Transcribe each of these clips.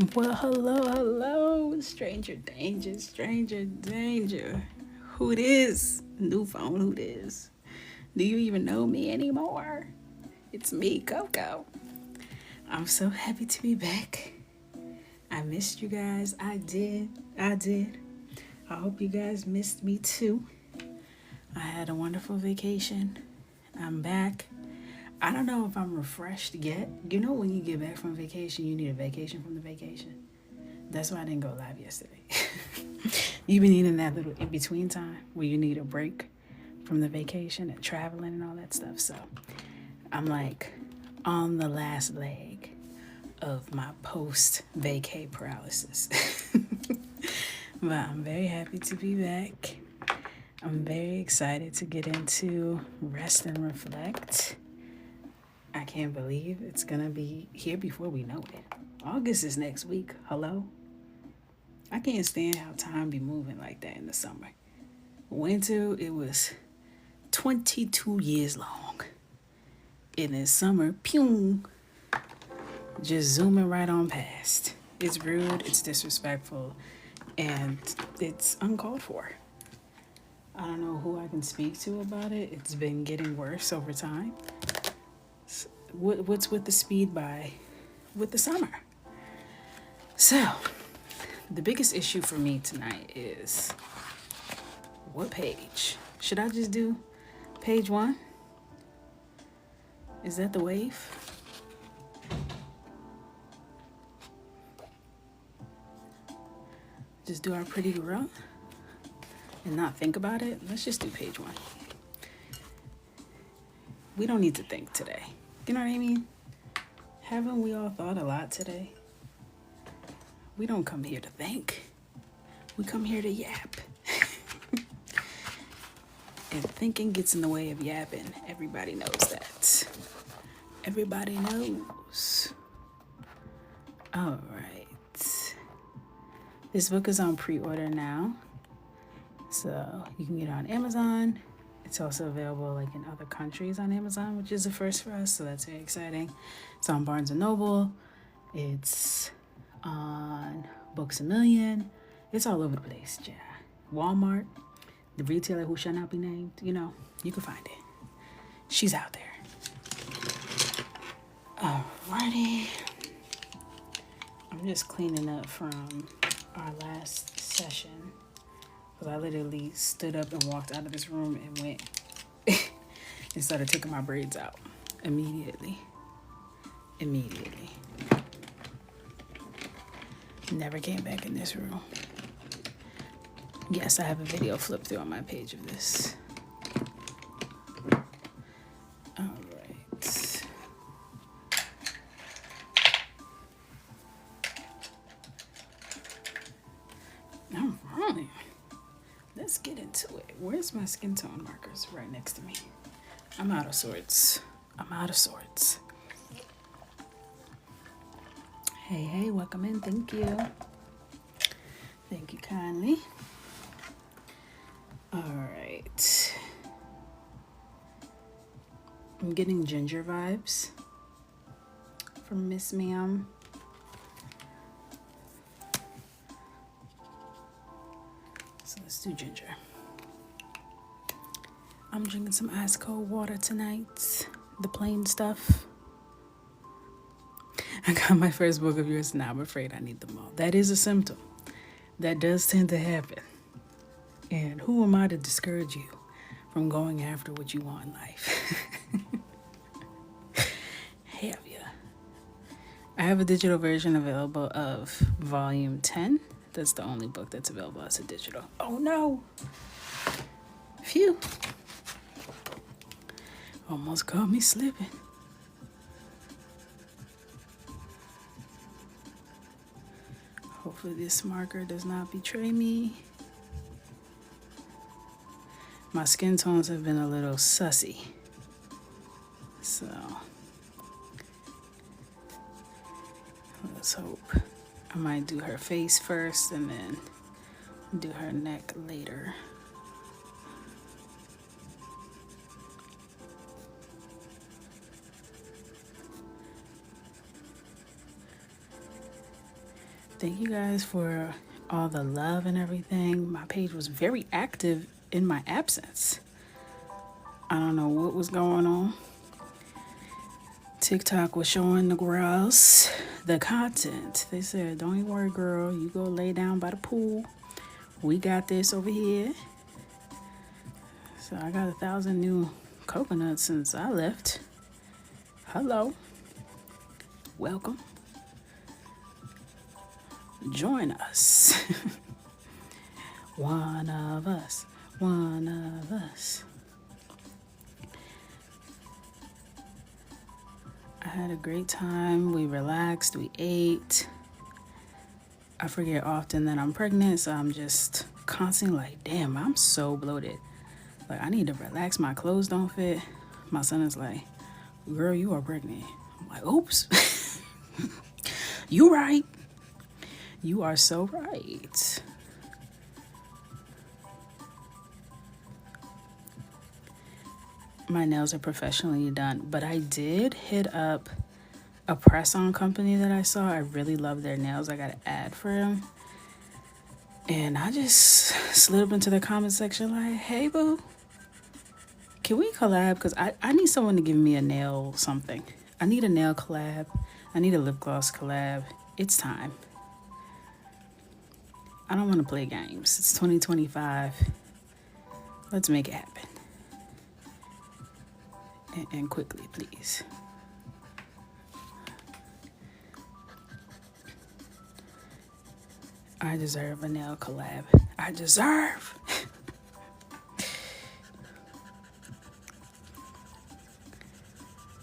Well, hello, stranger danger, stranger danger. Who it is? New phone, who it is? Do you even know me anymore? It's me, Coco. I'm so happy to be back. I missed you guys. I did. I hope you guys missed me too. I had a wonderful vacation. I'm back. I don't know if I'm refreshed yet. You know, when you get back from vacation, you need a vacation from the vacation. That's why I didn't go live yesterday. You've been needing that little in between time where you need a break from the vacation and traveling and all that stuff. So I'm like on the last leg of my post vacay paralysis. But I'm very happy to be back. I'm very excited to get into rest and reflect. I can't believe it's gonna be here before we know it. August is next week. Hello? I can't stand how time be moving like that in the summer. Winter, it was 22 years long. In the summer, pew, just zooming right on past. It's rude, it's disrespectful, and it's uncalled for. I don't know who I can speak to about it. It's been getting worse over time. What's with the speed with the summer? So, the biggest issue for me tonight is what page? Should I just do page 1? Is that the wave? Just do our pretty girl and not think about it? Let's just do page 1. We don't need to think today. You know what I mean? Haven't we all thought a lot today? We don't come here to think. We come here to yap. And thinking gets in the way of yapping. Everybody knows that. Everybody knows. All right. This book is on pre-order now. So you can get it on Amazon. It's also available like in other countries on Amazon, which is a first for us. So that's very exciting. It's on Barnes & Noble. It's on Books A Million. It's all over the place, yeah. Walmart, the retailer who shall not be named, you can find it. She's out there. Alrighty. I'm just cleaning up from our last session because I literally stood up and walked out of this room and went and started taking my braids out immediately. Never came back in this room. Yes, I have a video flip through on my page of this. All right. All right. Let's get into it. Where's my skin tone markers? Right next to me. I'm out of sorts. Hey, welcome in. Thank you. Thank you kindly. All right. I'm getting ginger vibes from Miss Ma'am. So let's do ginger. I'm drinking some ice cold water tonight. The plain stuff. I got my first book of yours, and now I'm afraid I need them all. That is a symptom. That does tend to happen. And who am I to discourage you from going after what you want in life? Have ya? I have a digital version available of volume 10. That's the only book that's available as a digital. Oh no! Phew. Almost caught me slipping. Hopefully this marker does not betray me. My skin tones have been a little sussy. So let's hope. I might do her face first and then do her neck later. Thank you guys for all the love and everything. My page was very active in my absence. I don't know what was going on. TikTok was showing the girls the content. They said, don't even worry, girl. You go lay down by the pool. We got this over here. So I got 1,000 new coconuts since I left. Hello. Welcome. Join us. One of us. One of us. I had a great time. We relaxed. We ate. I forget often that I'm pregnant, so I'm just constantly like, damn, I'm so bloated. Like, I need to relax. My clothes don't fit. My son is like, girl, you are pregnant. I'm like, oops. You right. You are so right. My nails are professionally done, but I did hit up a press-on company that I saw. I really love their nails. I got an ad for them. And I just slid up into the comment section like, hey, boo, can we collab? Because I need someone to give me a nail something. I need a nail collab. I need a lip gloss collab. It's time. I don't want to play games. It's 2025. Let's make it happen. And quickly, please. I deserve a nail collab. I deserve.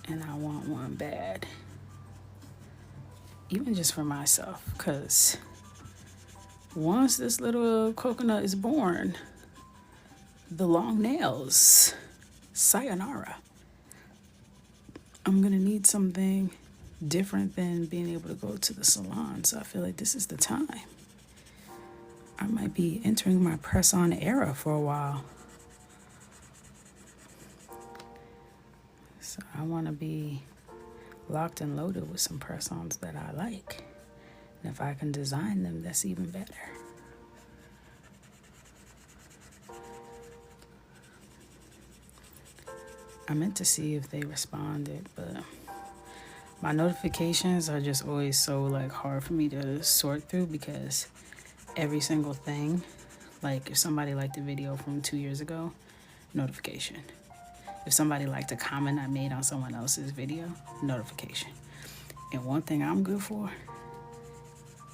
And I want one bad. Even just for myself, because once this little coconut is born, the long nails, sayonara. I'm gonna need something different than being able to go to the salon, so I feel like this is the time. I might be entering my press-on era for a while. So I want to be locked and loaded with some press-ons that I like. And if I can design them, that's even better. I meant to see if they responded, but my notifications are just always so like hard for me to sort through because every single thing, like if somebody liked a video from 2 years ago, notification. If somebody liked a comment I made on someone else's video, notification. And one thing I'm good for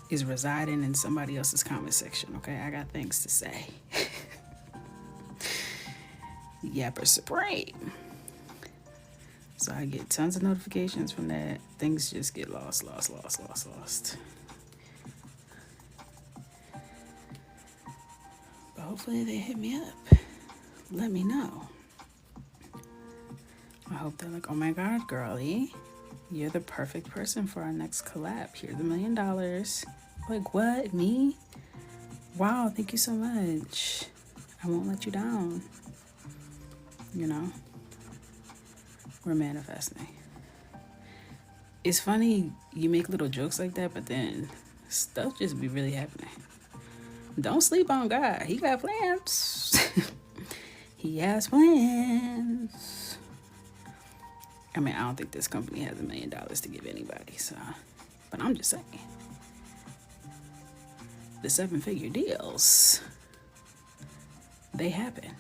is residing in somebody else's comment section, okay? I got things to say. Yapper Supreme. So I get tons of notifications from that. Things just get lost. But hopefully they hit me up. Let me know. I hope they're like, oh my God, girlie, you're the perfect person for our next collab. Here's $1 million. Like, what? Me? Wow, thank you so much. I won't let you down. You know? We're manifesting. It's funny, you make little jokes like that, but then stuff just be really happening. Don't sleep on God. He got plans. He has plans. I mean, I don't think this company has $1 million to give anybody, so. But I'm just saying. The 7-figure deals, they happen.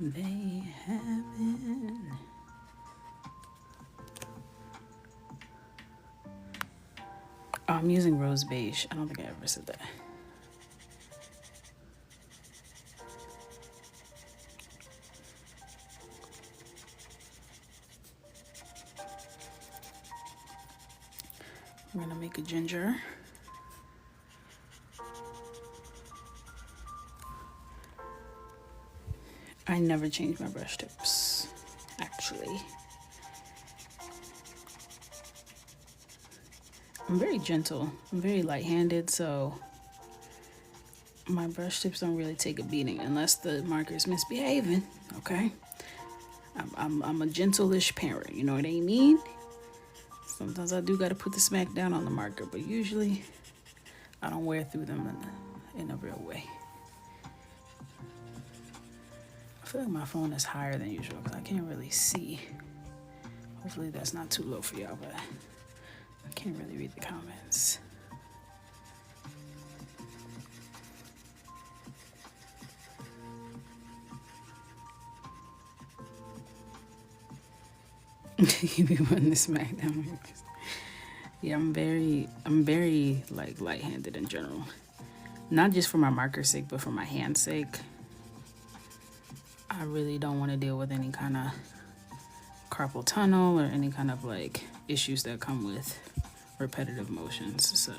They happen. Oh, I'm using rose beige. I don't think I ever said that. I'm gonna make a ginger. I never change my brush tips, actually. I'm very gentle. I'm very light-handed, so my brush tips don't really take a beating unless the marker's misbehaving, okay? I'm a gentle-ish parent, you know what I mean? Sometimes I do got to put the smack down on the marker, but usually I don't wear through them in a real way. I feel like my phone is higher than usual because I can't really see. Hopefully that's not too low for y'all, but I can't really read the comments. You be wanting to smack down. Yeah, I'm very like light-handed in general. Not just for my marker's sake, but for my hand's sake. I really don't want to deal with any kind of carpal tunnel or any kind of like issues that come with repetitive motions. So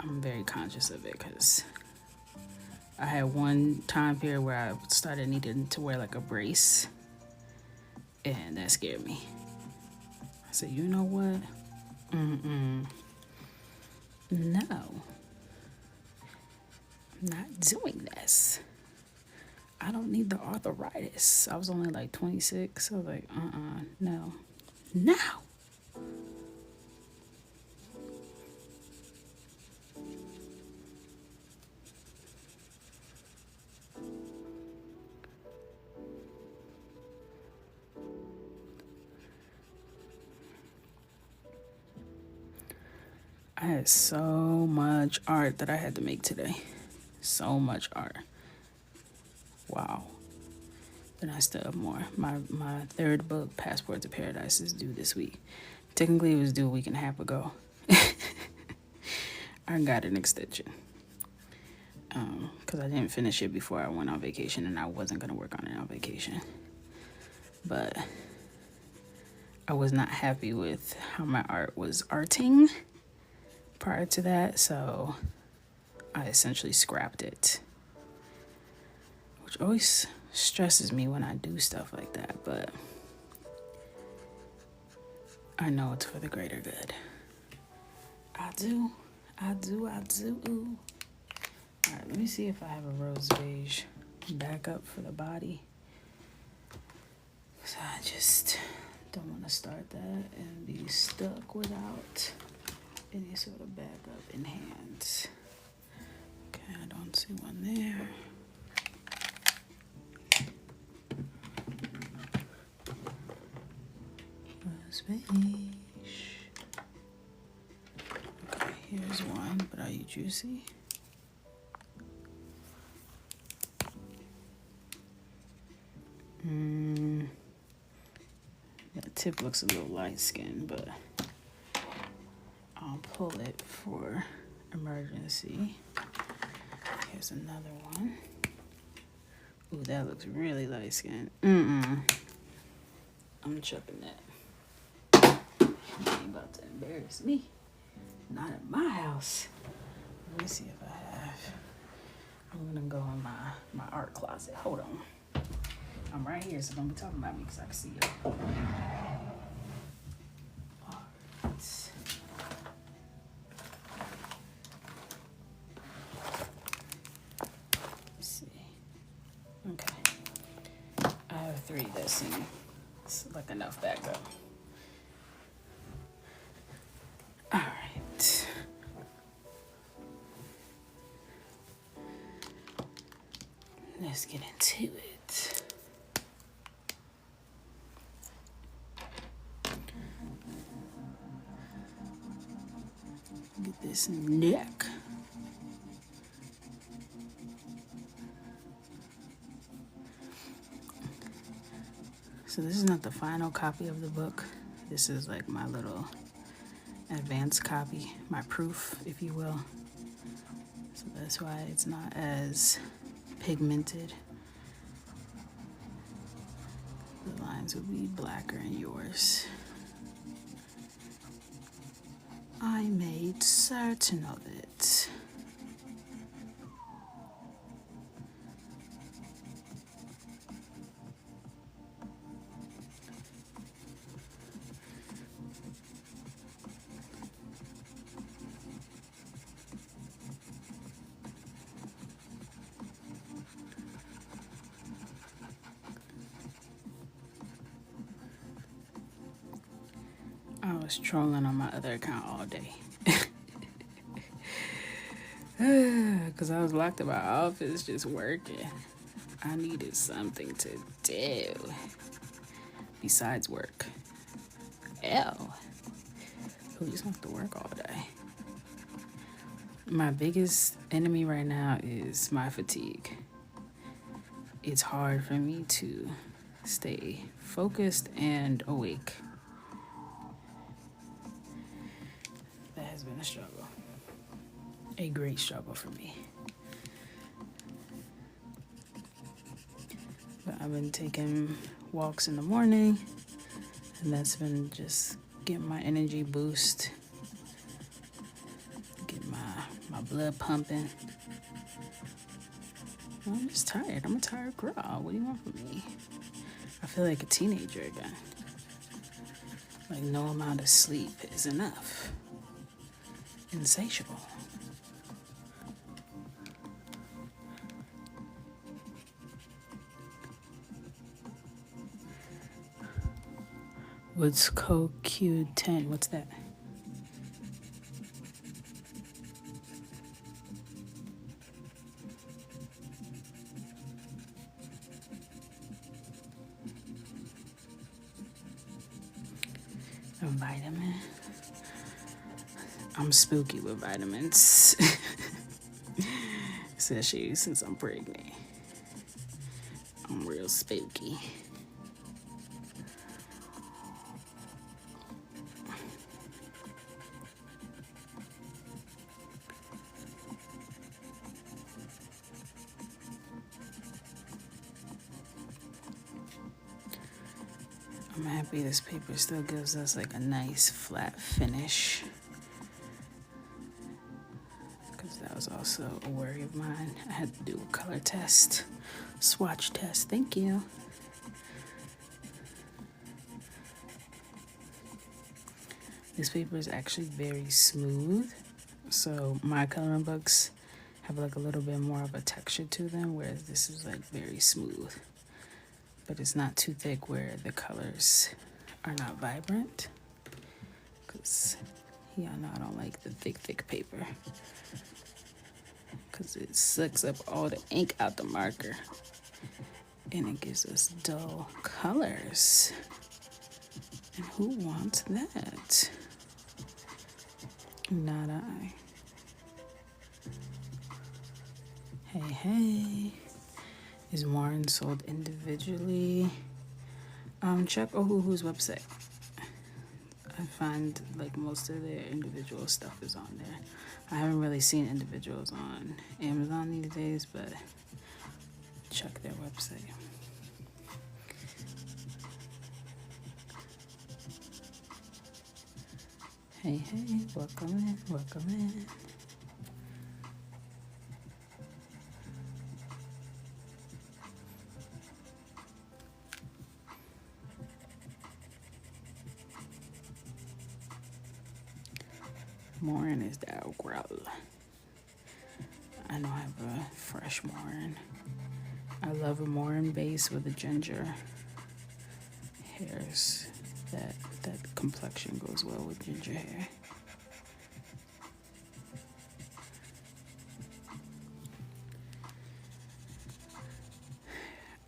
I'm very conscious of it because I had one time period where I started needing to wear like a brace, and that scared me. I said, you know what? No, I'm not doing this. I don't need the arthritis. I was only like 26. I was like, no. No. I had so much art that I had to make today. So much art. Wow. Then I still have more. My third book, Passport to Paradise, is due this week. Technically, it was due a week and a half ago. I got an extension. Because I didn't finish it before I went on vacation, and I wasn't going to work on it on vacation. But I was not happy with how my art was arting prior to that, so I essentially scrapped it. Which always stresses me when I do stuff like that, but I know it's for the greater good. I do. Alright, let me see if I have a rose beige backup for the body. So I just don't want to start that and be stuck without any sort of backup in hand. Okay, I don't see one there. Rose beige. Okay, here's one, but are you juicy? The tip looks a little light skinned, but I'll pull it for emergency. Here's another one. Ooh, that looks really light skinned. I'm chucking that. You ain't about to embarrass me. Not at my house. Let me see if I have. I'm gonna go in my art closet. Hold on. I'm right here, so don't be talking about me because I can see you. Alright. Let's see. Okay. I have 3 that seem like enough backup. Alright. Let's get into it. Get this neck. So this is not the final copy of the book. This is like my little advanced copy, my proof, if you will. So that's why it's not as pigmented. The lines would be blacker in yours. I made certain of it. I was trolling on my other account all day. Because I was locked in my office just working. I needed something to do besides work. Ew. Who just wants to work all day? My biggest enemy right now is my fatigue. It's hard for me to stay focused and awake. That has been a struggle. A great struggle for me. But I've been taking walks in the morning, and that's been just getting my energy boost, get my blood pumping. I'm just tired. I'm a tired girl. What do you want from me? I feel like a teenager again. Like no amount of sleep is enough. Insatiable. What's CoQ10? What's that? A vitamin. I'm spooky with vitamins. Especially since I'm pregnant. I'm real spooky. I'm happy this paper still gives us like a nice flat finish. Because that was also a worry of mine. I had to do a color test, swatch test. Thank you. This paper is actually very smooth. So my coloring books have like a little bit more of a texture to them, whereas this is like very smooth. But it's not too thick where the colors are not vibrant. Because y'all know I don't like the thick paper. Because it sucks up all the ink out the marker. And it gives us dull colors. And who wants that? Not I. Hey. Is Warren sold individually? Check Ohuhu's website. I find like most of their individual stuff is on there. I haven't really seen individuals on Amazon these days, but check their website. Hey, welcome in. Morin is the growl. I know I have a fresh Morin. I love a Morin base with a ginger hairs. That complexion goes well with ginger hair.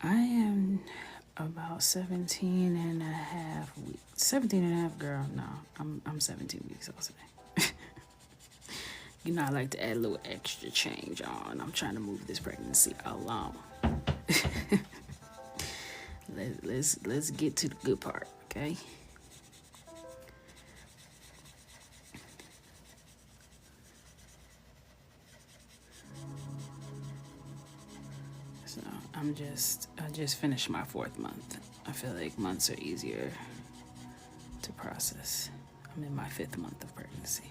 I am about 17 and a half weeks. 17 and a half, girl. No, I'm 17 weeks, I'll say. You know, I like to add a little extra change on. I'm trying to move this pregnancy along. Let's get to the good part, okay? So I just finished my 4th month. I feel like months are easier to process. I'm in my 5th month of pregnancy.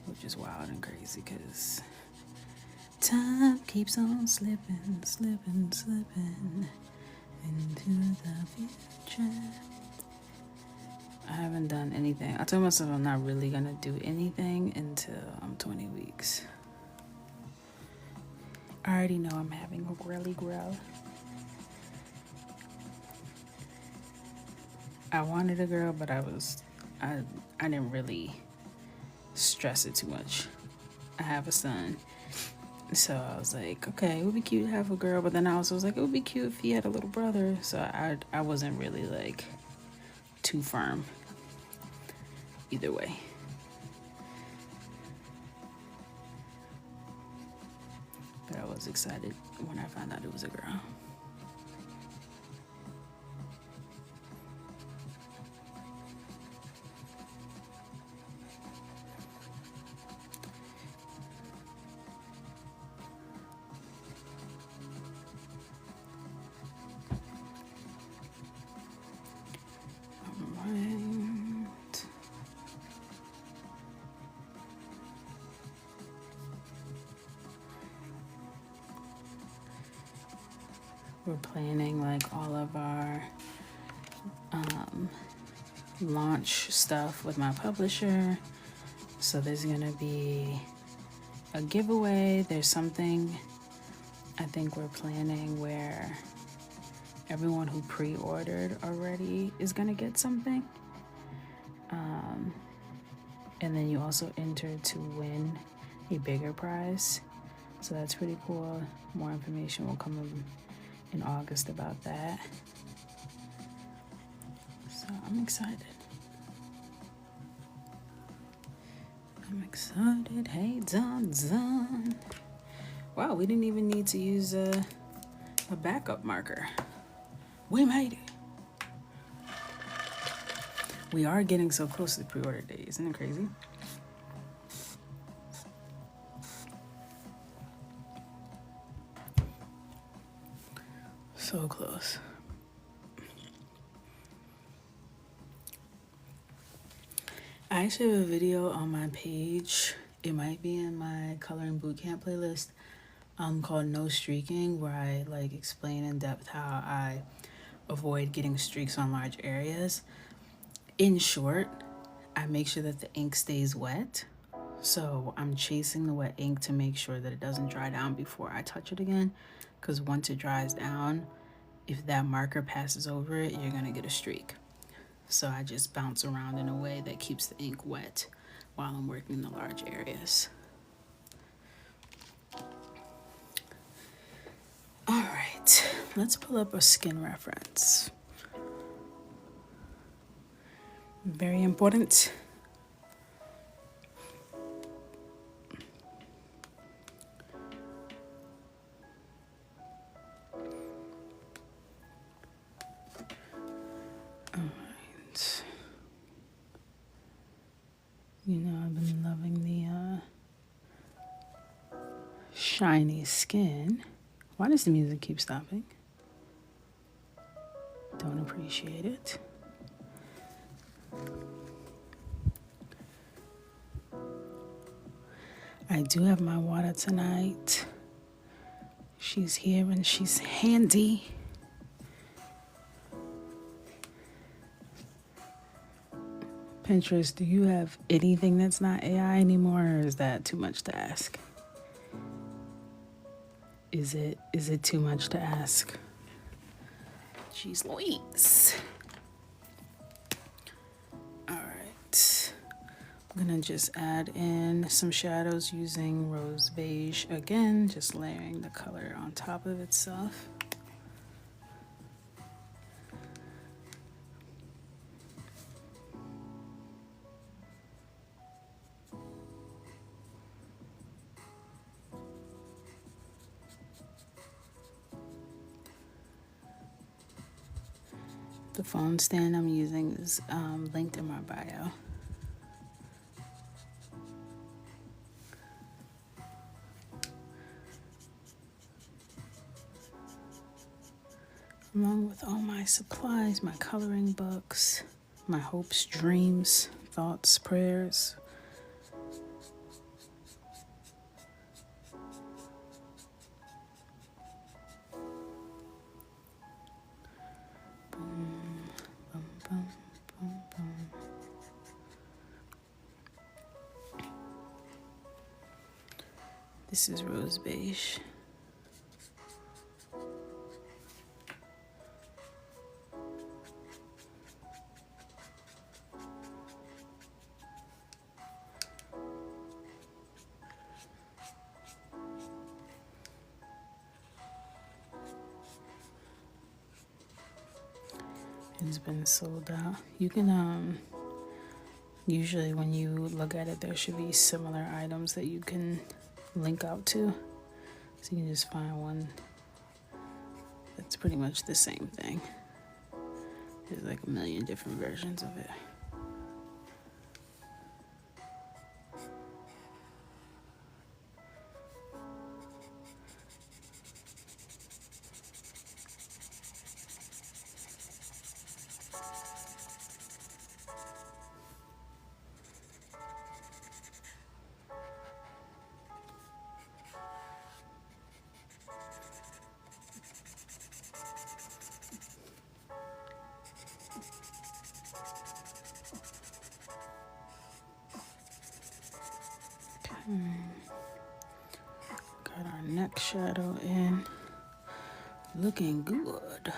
Which is wild and crazy because time keeps on slipping into the future. I haven't done anything. I told myself I'm not really gonna do anything until I'm 20 weeks. I already know I'm having a girly grow. I wanted a girl, but I didn't really stress it too much. I have a son, so I was like, okay, it would be cute to have a girl, but then I also was like, it would be cute if he had a little brother. So I wasn't really like too firm either way. But I was excited when I found out it was a girl. Right. We're planning like all of our launch stuff with my publisher. So there's gonna be a giveaway. There's something I think we're planning where everyone who pre-ordered already is gonna get something. And then you also enter to win a bigger prize. So that's pretty cool. More information will come in August about that. So I'm excited. Hey, Zon. Wow, we didn't even need to use a backup marker. We made it. We are getting so close to the pre-order date. Isn't it crazy? So close. I actually have a video on my page. It might be in my coloring bootcamp playlist called No Streaking, where I like explain in depth how I avoid getting streaks on large areas. In short, I make sure that the ink stays wet. So I'm chasing the wet ink to make sure that it doesn't dry down before I touch it again. Because once it dries down, if that marker passes over it, you're gonna get a streak. So I just bounce around in a way that keeps the ink wet while I'm working the large areas. All right, let's pull up a skin reference. Very important. All right. You know, I've been loving the shiny skin. Why does the music keep stopping? Don't appreciate it. I do have my water tonight. She's here and she's handy. Pinterest, do you have anything that's not AI anymore, or is that too much to ask? Is it too much to ask? Jeez Louise. All right. I'm gonna just add in some shadows using rose beige again, just layering the color on top of itself. The phone stand I'm using is linked in my bio. Along with all my supplies, my coloring books, my hopes, dreams, thoughts, prayers. This is rose beige. It's been sold out. You can usually when you look at it, there should be similar items that you can link out to. So you can just find one that's pretty much the same thing. There's like a million different versions of it. Got our neck shadow in. Looking good.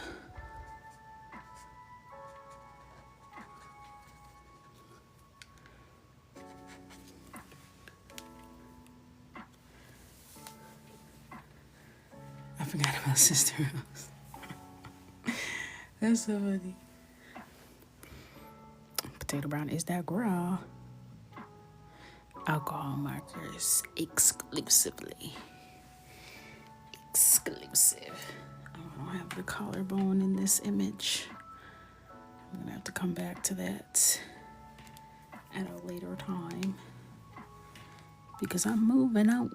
I forgot about Sister Rose. That's so funny. Potato brown is that girl. Alcohol markers exclusively. Exclusive. I don't have the collarbone in this image. I'm gonna have to come back to that at a later time because I'm moving on.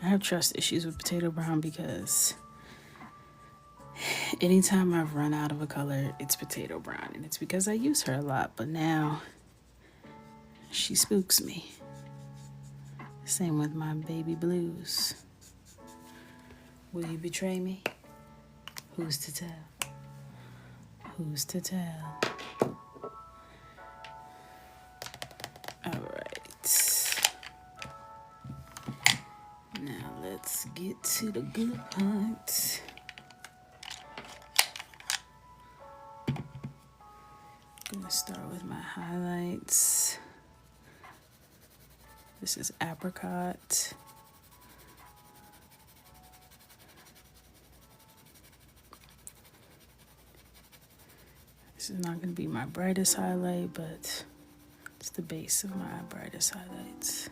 I have trust issues with potato brown because anytime I've run out of a color, it's potato brown. And it's because I use her a lot, but now she spooks me. Same with my baby blues. Will you betray me? Who's to tell? Who's to tell? All right. Now let's get to the good part. I'm gonna start with my highlights. This is apricot. This is not gonna be my brightest highlight, but it's the base of my brightest highlights.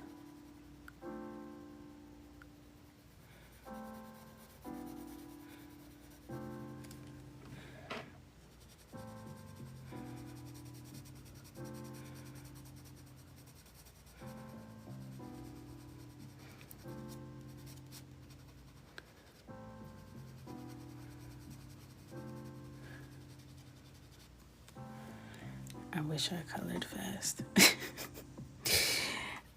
I wish I colored fast.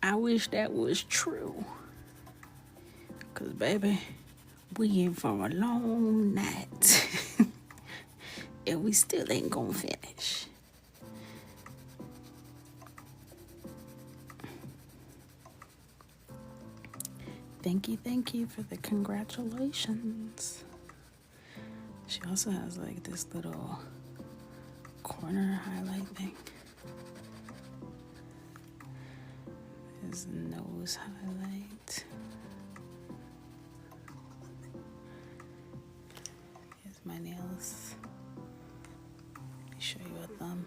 I wish that was true. Cause baby, we in for a long night. And we still ain't gonna finish. Thank you for the congratulations. She also has like this little corner highlight thing. There's nose highlight. Here's my nails. Let me show you a thumb.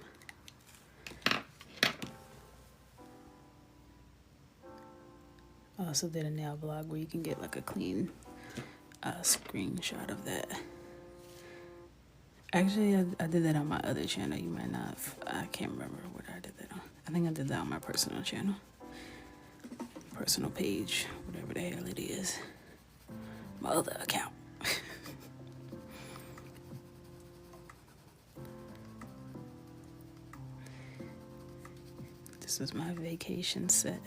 I also did a nail vlog where you can get like a clean screenshot of that. Actually, I did that on my other channel. You might not have, I can't remember what I did that on. I think I did that on my personal channel. Personal page, whatever the hell it is. My other account. This was my vacation set.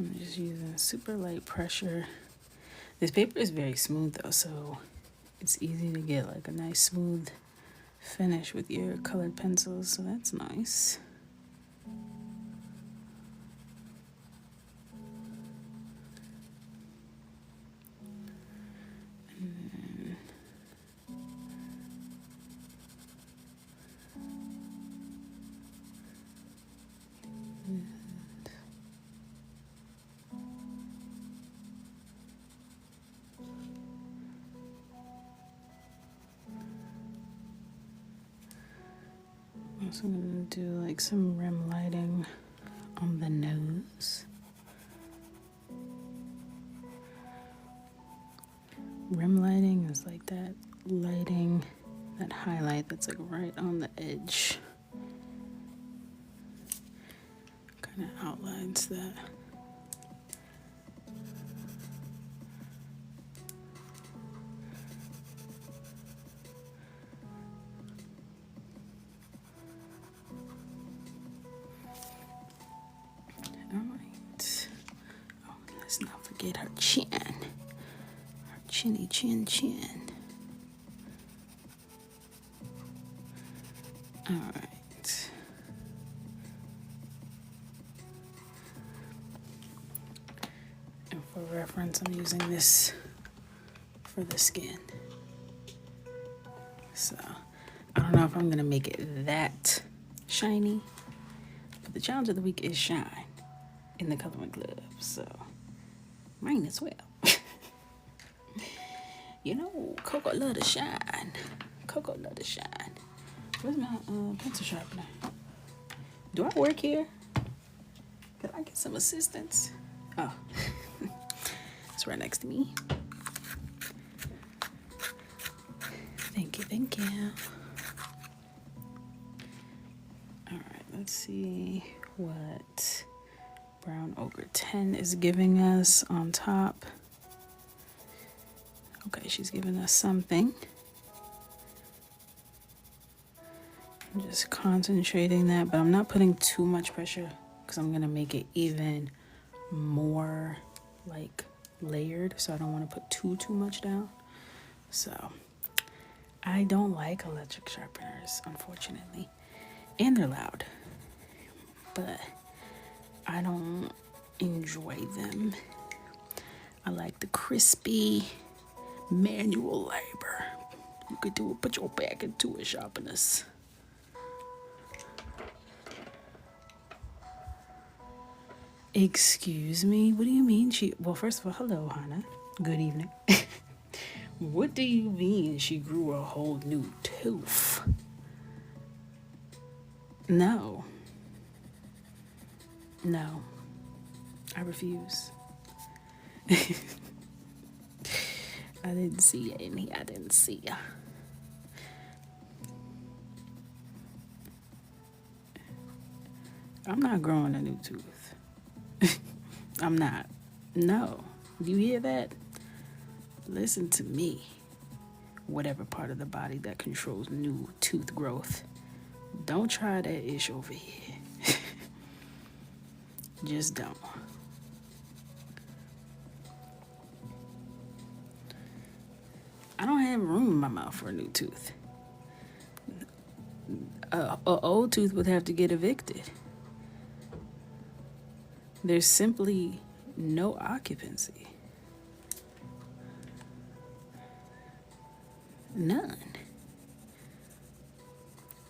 I'm just using super light pressure. This paper is very smooth though, so it's easy to get like a nice smooth finish with your colored pencils, so that's nice. So I'm gonna do like some rim lighting on the nose. Rim lighting is like that lighting, that highlight that's like right on the edge. Kind of outlines that. Alright. Oh, let's not forget her chin. Her chinny chin chin. Alright. And for reference, I'm using this for the skin. So, I don't know if I'm gonna make it that shiny, but the challenge of the week is shine in the coloring glove, so might as well. You know, Coco love to shine. Coco love to shine. Where's my pencil sharpener? Do I work here? Can I get some assistance? Oh, it's right next to me. Thank you, thank you. All right, let's see what Brown Ochre 10 is giving us on top. Okay, she's giving us something. I'm just concentrating that, but I'm not putting too much pressure because I'm gonna make it even more like layered, so I don't want to put too much down. So I don't like electric sharpeners, unfortunately, and they're loud, but I don't enjoy them. I like the crispy manual labor. You could do it, put your back into it, sharpeners. Excuse me, what do you mean well, first of all, hello, Hannah. Good evening. What do you mean she grew a whole new tooth? No. No. I refuse. I didn't see any. I didn't see ya. I'm not growing a new tooth. I'm not. No. You hear that? Listen to me. Whatever part of the body that controls new tooth growth. Don't try that ish over here. Just don't. I don't have room in my mouth for a new tooth. A old tooth would have to get evicted. There's simply no occupancy. None.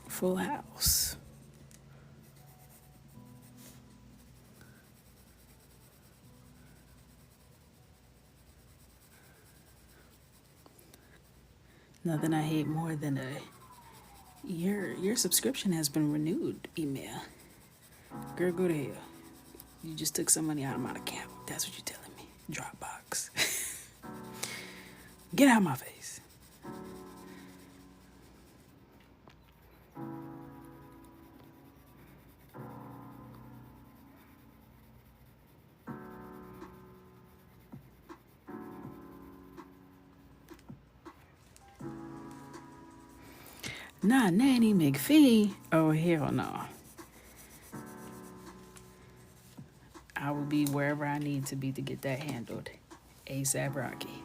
Full house. Nothing I hate more than your subscription has been renewed email. Girl, go to hell. You just took some money out of my account. That's what you're telling me. Dropbox. Get out of my face. Nah, Nanny McPhee. Oh, hell no. I will be wherever I need to be to get that handled. ASAP Rocky.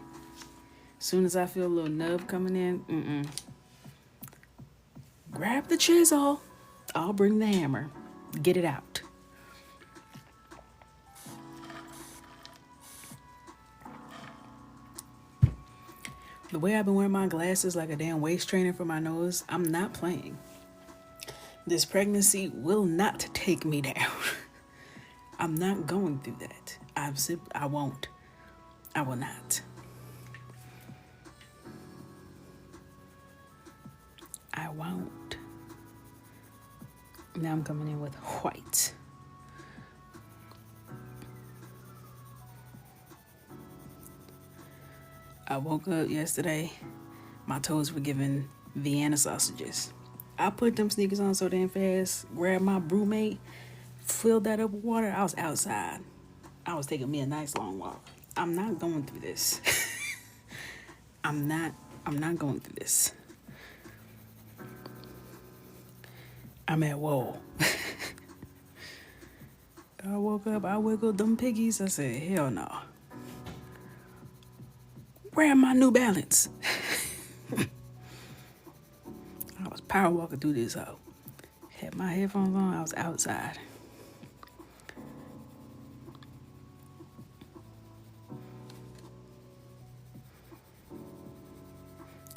As soon as I feel a little nub coming in, grab the chisel. I'll bring the hammer. Get it out. The way I've been wearing my glasses like a damn waist trainer for my nose, I'm not playing. This pregnancy will not take me down. I'm not going through that. I won't. I will not. I won't. Now I'm coming in with white. I woke up yesterday. My toes were giving Vienna sausages. I put them sneakers on so damn fast, grabbed my brewmate, filled that up with water. I was outside. I was taking me a nice long walk. I'm not going through this. I'm not going through this. I'm at whoa. I woke up, I wiggled them piggies. I said, hell no. Where my New Balance? I was power walking through this hoe. Had my headphones on, I was outside.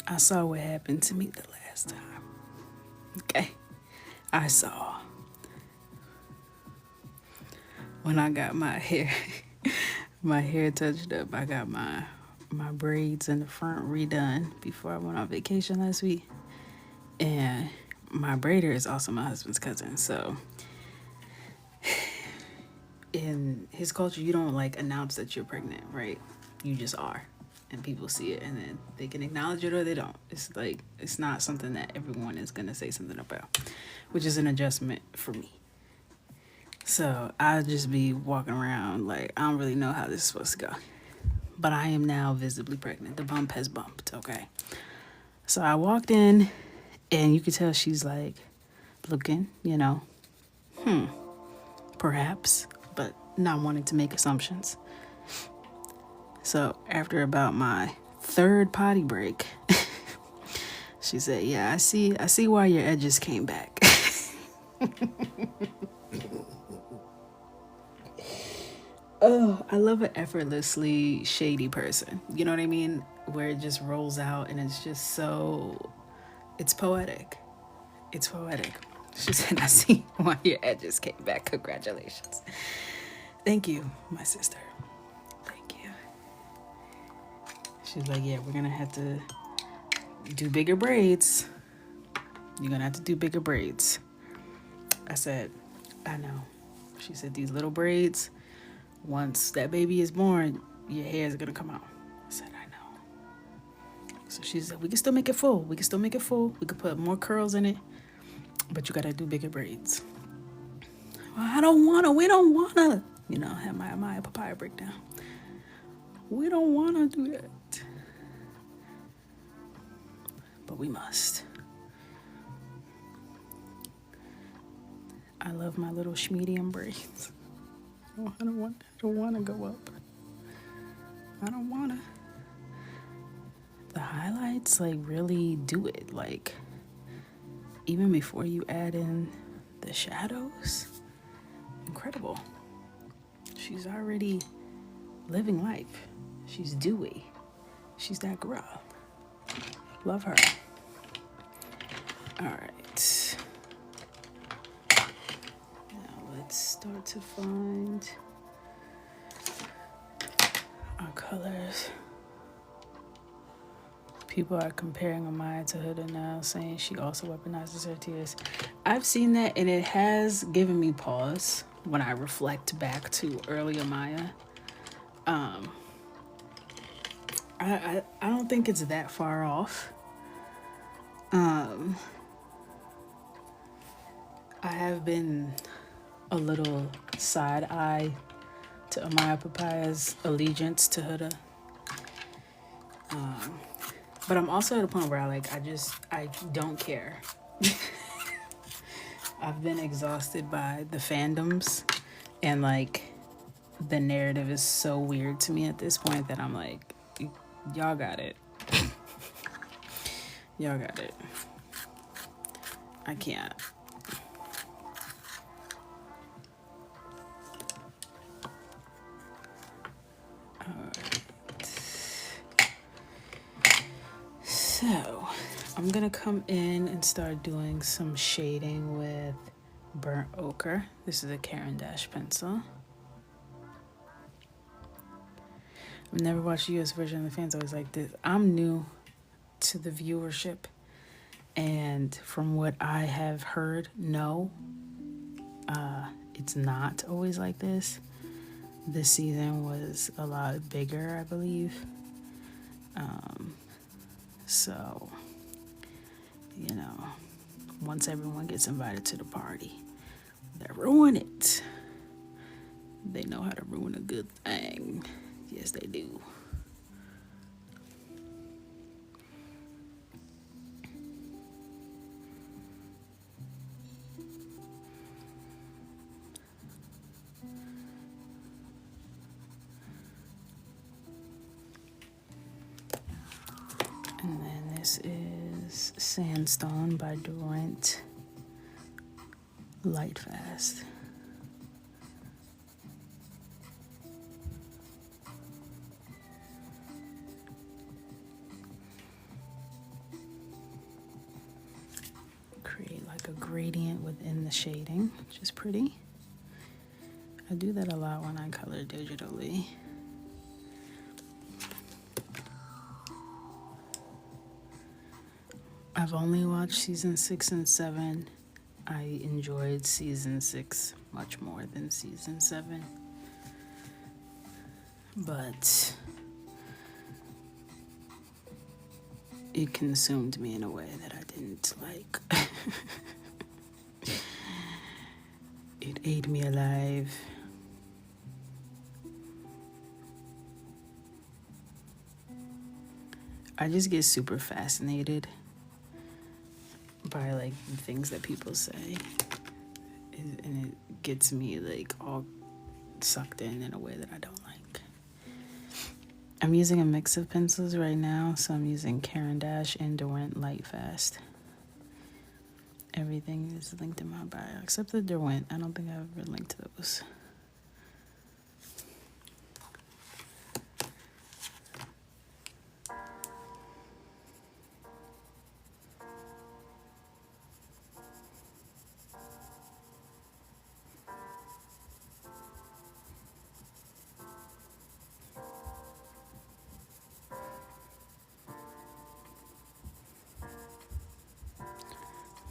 I saw what happened to me the last time. Okay? I saw. When I got my hair touched up, I got my braids in the front redone before I went on vacation last week. And my braider is also my husband's cousin. So in his culture, you don't like announce that you're pregnant, right? You just are. And people see it and then they can acknowledge it or they don't. It's like, it's not something that everyone is going to say something about, which is an adjustment for me. So I'll just be walking around like, I don't really know how this is supposed to go. But I am now visibly pregnant. The bump has bumped, okay? So I walked in and you could tell she's like looking, perhaps, but not wanting to make assumptions. So after about my third potty break, she said, yeah, I see why your edges came back. Oh, I love an effortlessly shady person. You know what I mean? Where it just rolls out and it's just so, it's poetic. It's poetic. She said, I see why your edges came back. Congratulations. Thank you, my sister. Thank you. She's like, yeah, we're going to have to do bigger braids. You're going to have to do bigger braids. I said, I know. She said, these little braids, once that baby is born, your hair is going to come out. I said, I know. So she said, we can still make it full. We could put more curls in it, but you got to do bigger braids. Well, we don't want to, have my papaya breakdown. We don't want to do that. But we must. I love my little medium braids. Oh, I don't want to go up. I don't want to. The highlights really do it. Even before you add in the shadows, incredible. She's already living life. She's dewy. She's that girl. Love her. All right. Let's start to find our colors. People are comparing Amaya to Huda now, saying she also weaponizes her tears. I've seen that, and it has given me pause when I reflect back to early Amaya. I don't think it's that far off. I have been a little side eye to Amaya Papaya's allegiance to Huda. But I'm also at a point where I don't care. I've been exhausted by the fandoms and the narrative is so weird to me at this point that I'm like, y'all got it. Y'all got it. I can't. So, I'm gonna come in and start doing some shading with burnt ochre. This is a Caran d'Ache pencil. I've never watched the US version, the fans always like this. I'm new to the viewership, and from what I have heard, no, it's not always like this. This season was a lot bigger, I believe. So, you know, once everyone gets invited to the party, they ruin it. They know how to ruin a good thing. Yes, they do. And then this is Sandstone by Durant Lightfast. Create like a gradient within the shading, which is pretty. I do that a lot when I color digitally. I've only watched season 6 and 7. I enjoyed season 6 much more than season 7. But it consumed me in a way that I didn't like. It ate me alive. I just get super fascinated by like the things that people say, and it gets me like all sucked in a way that I don't like. I'm using a mix of pencils right now, so I'm using Caran d'Ache and Durant Lightfast. Everything is linked in my bio except the Durant. I don't think I've ever linked those.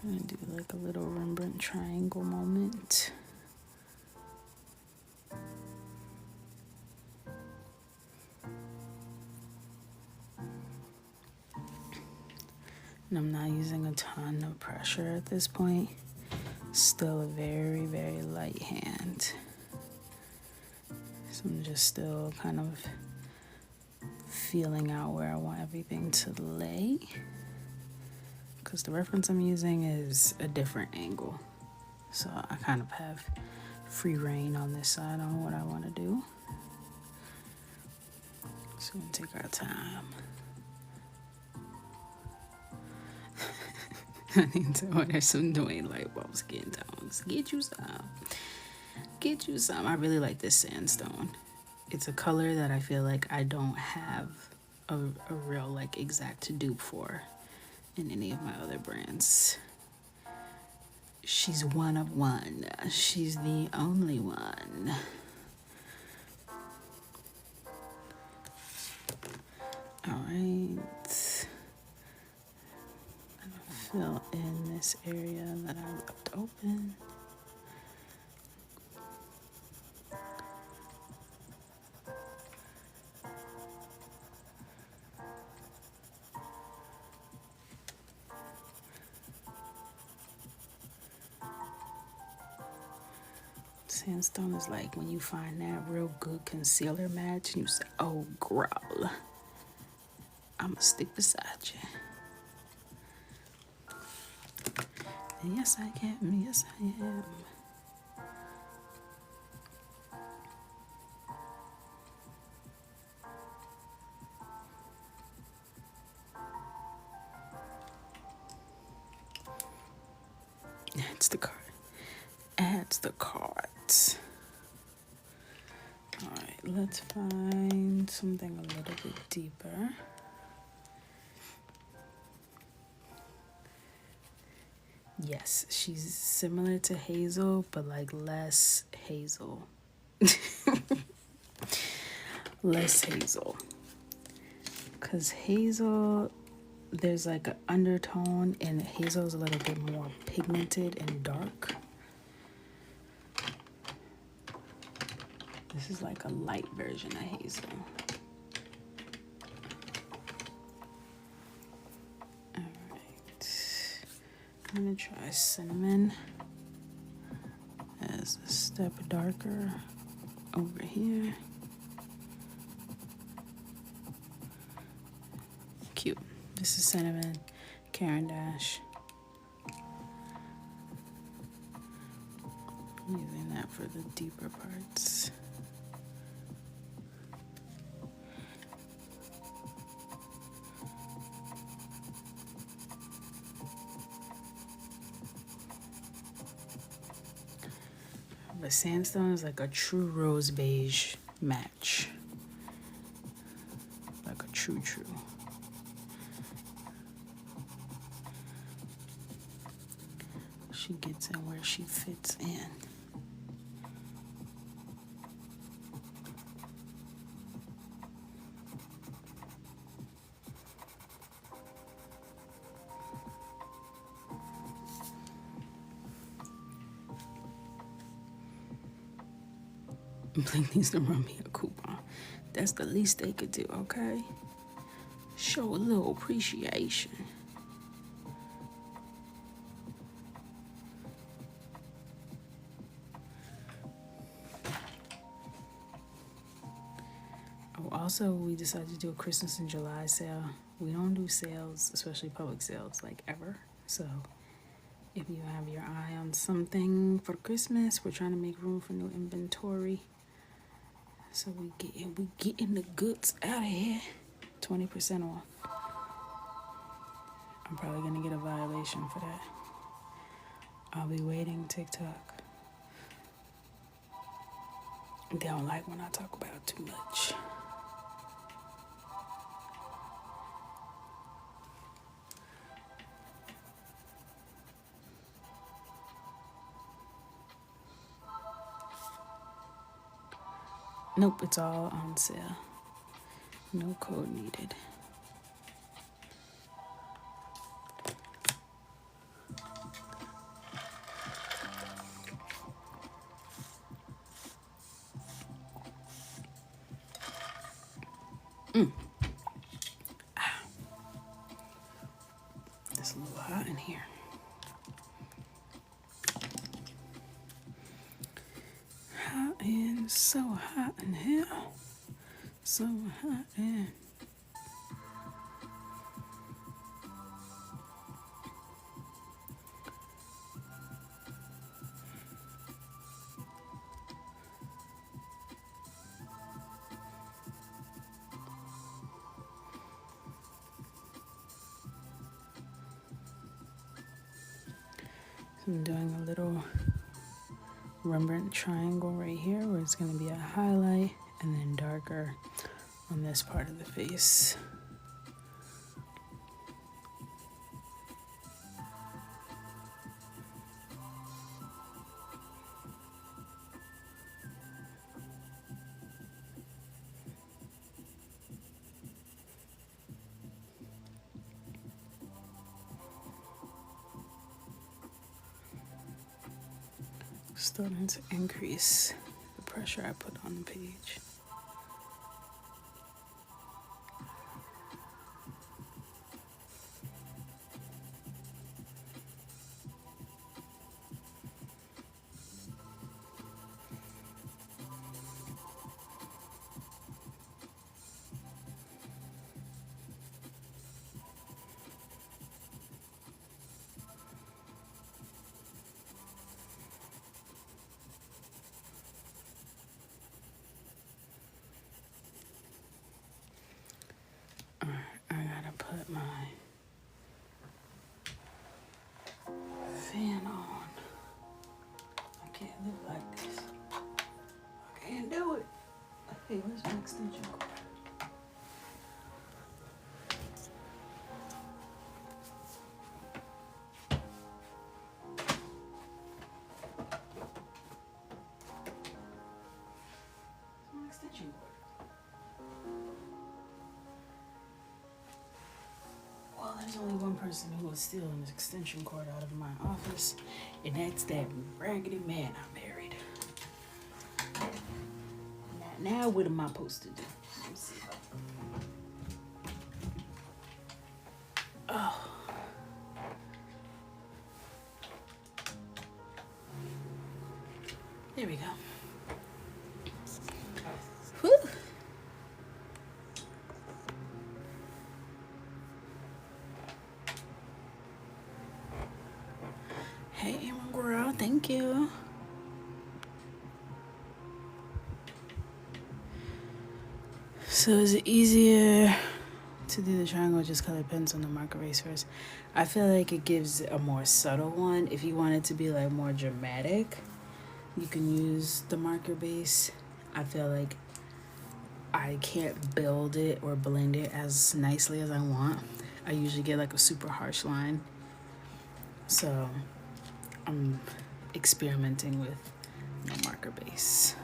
I'm gonna do like a little Rembrandt triangle moment. And I'm not using a ton of pressure at this point. Still a very, very light hand. So I'm just still kind of feeling out where I want everything to lay. Because the reference I'm using is a different angle. So I kind of have free reign on this side on what I want to do. So we're going to take our time. I need to order some Dwayne Lightbulb skin tones. Get you some. Get you some. I really like this sandstone. It's a color that I feel like I don't have a real like exact dupe for in any of my other brands. She's one of one. She's the only one. All right. Fill in this area that I left open. Sandstone is like when you find that real good concealer match and you say, oh, girl, I'ma stick beside you. And yes, I am. Yes, I am. adds the cart. Adds the cart. All right, let's find something a little bit deeper. Yes, she's similar to Hazel, but like less Hazel. Less Hazel. Because Hazel, there's like an undertone, and Hazel's a little bit more pigmented and dark. This is like a light version of Hazel. Alright. I'm gonna try cinnamon as a step darker over here. Cute. This is cinnamon, Caran d'Ache. Using that for the deeper parts. But sandstone is like a true rose beige match. Like a true. She gets in where she fits in. Blink needs to run me a coupon. That's the least they could do, okay? Show a little appreciation. Oh, also, we decided to do a Christmas in July sale. We don't do sales, especially public sales, like ever. So if you have your eye on something for Christmas, we're trying to make room for new inventory. So we getting the goods out of here. 20% off. I'm probably gonna get a violation for that. I'll be waiting. TikTok. They don't like when I talk about too much. Nope, it's all on sale. No code needed. It's a little hot in here. Hot and so hot in here. So hot and I'm doing a little Rembrandt triangle right here where it's going to be a highlight and then darker on this part of the face. Starting to increase the pressure I put on the page. extension cord. Extension cord. Well, there's only one person who was stealing an extension cord out of my office, and that's that raggedy man I married. Now what am I supposed to do? Let me see. Oh. There we go. Whew. Hey, my girl, thank you. So is it easier to do the triangle, just color pens on the marker base first? I feel like it gives a more subtle one. If you want it to be like more dramatic, you can use the marker base. I feel like I can't build it or blend it as nicely as I want. I usually get like a super harsh line. So I'm experimenting with no marker base.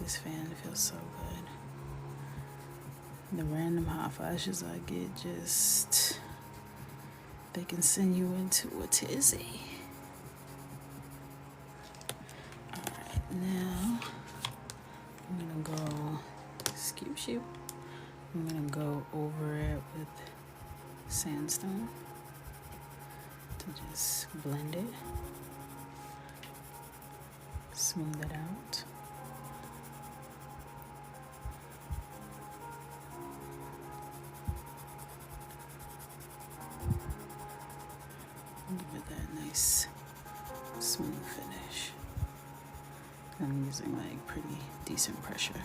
This fan feels so good. The random hot flashes I get they can send you into a tizzy. Alright, now I'm gonna go scoop shoot. I'm gonna go over it with sandstone to just blend it, smooth it out. Give it that nice smooth finish. I'm using like pretty decent pressure.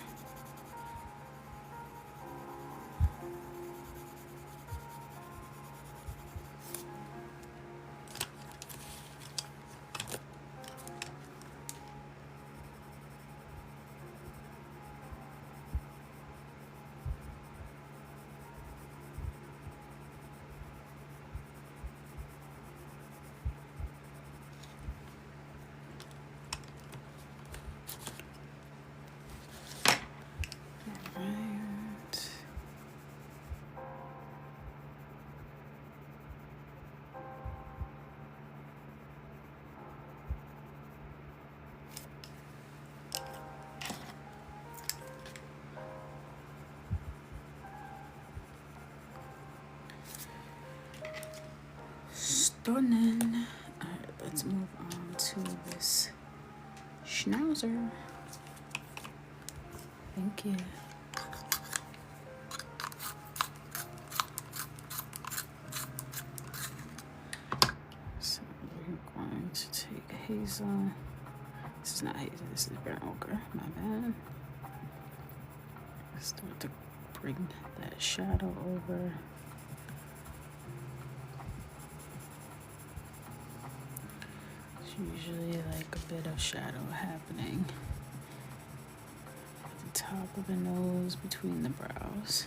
Stunning. Alright, let's move on to this schnauzer. Thank you. So we're going to take hazel. This is not hazel, this is burnt ochre. My bad. Start to bring that shadow over. Usually like a bit of shadow happening at the top of the nose, between the brows.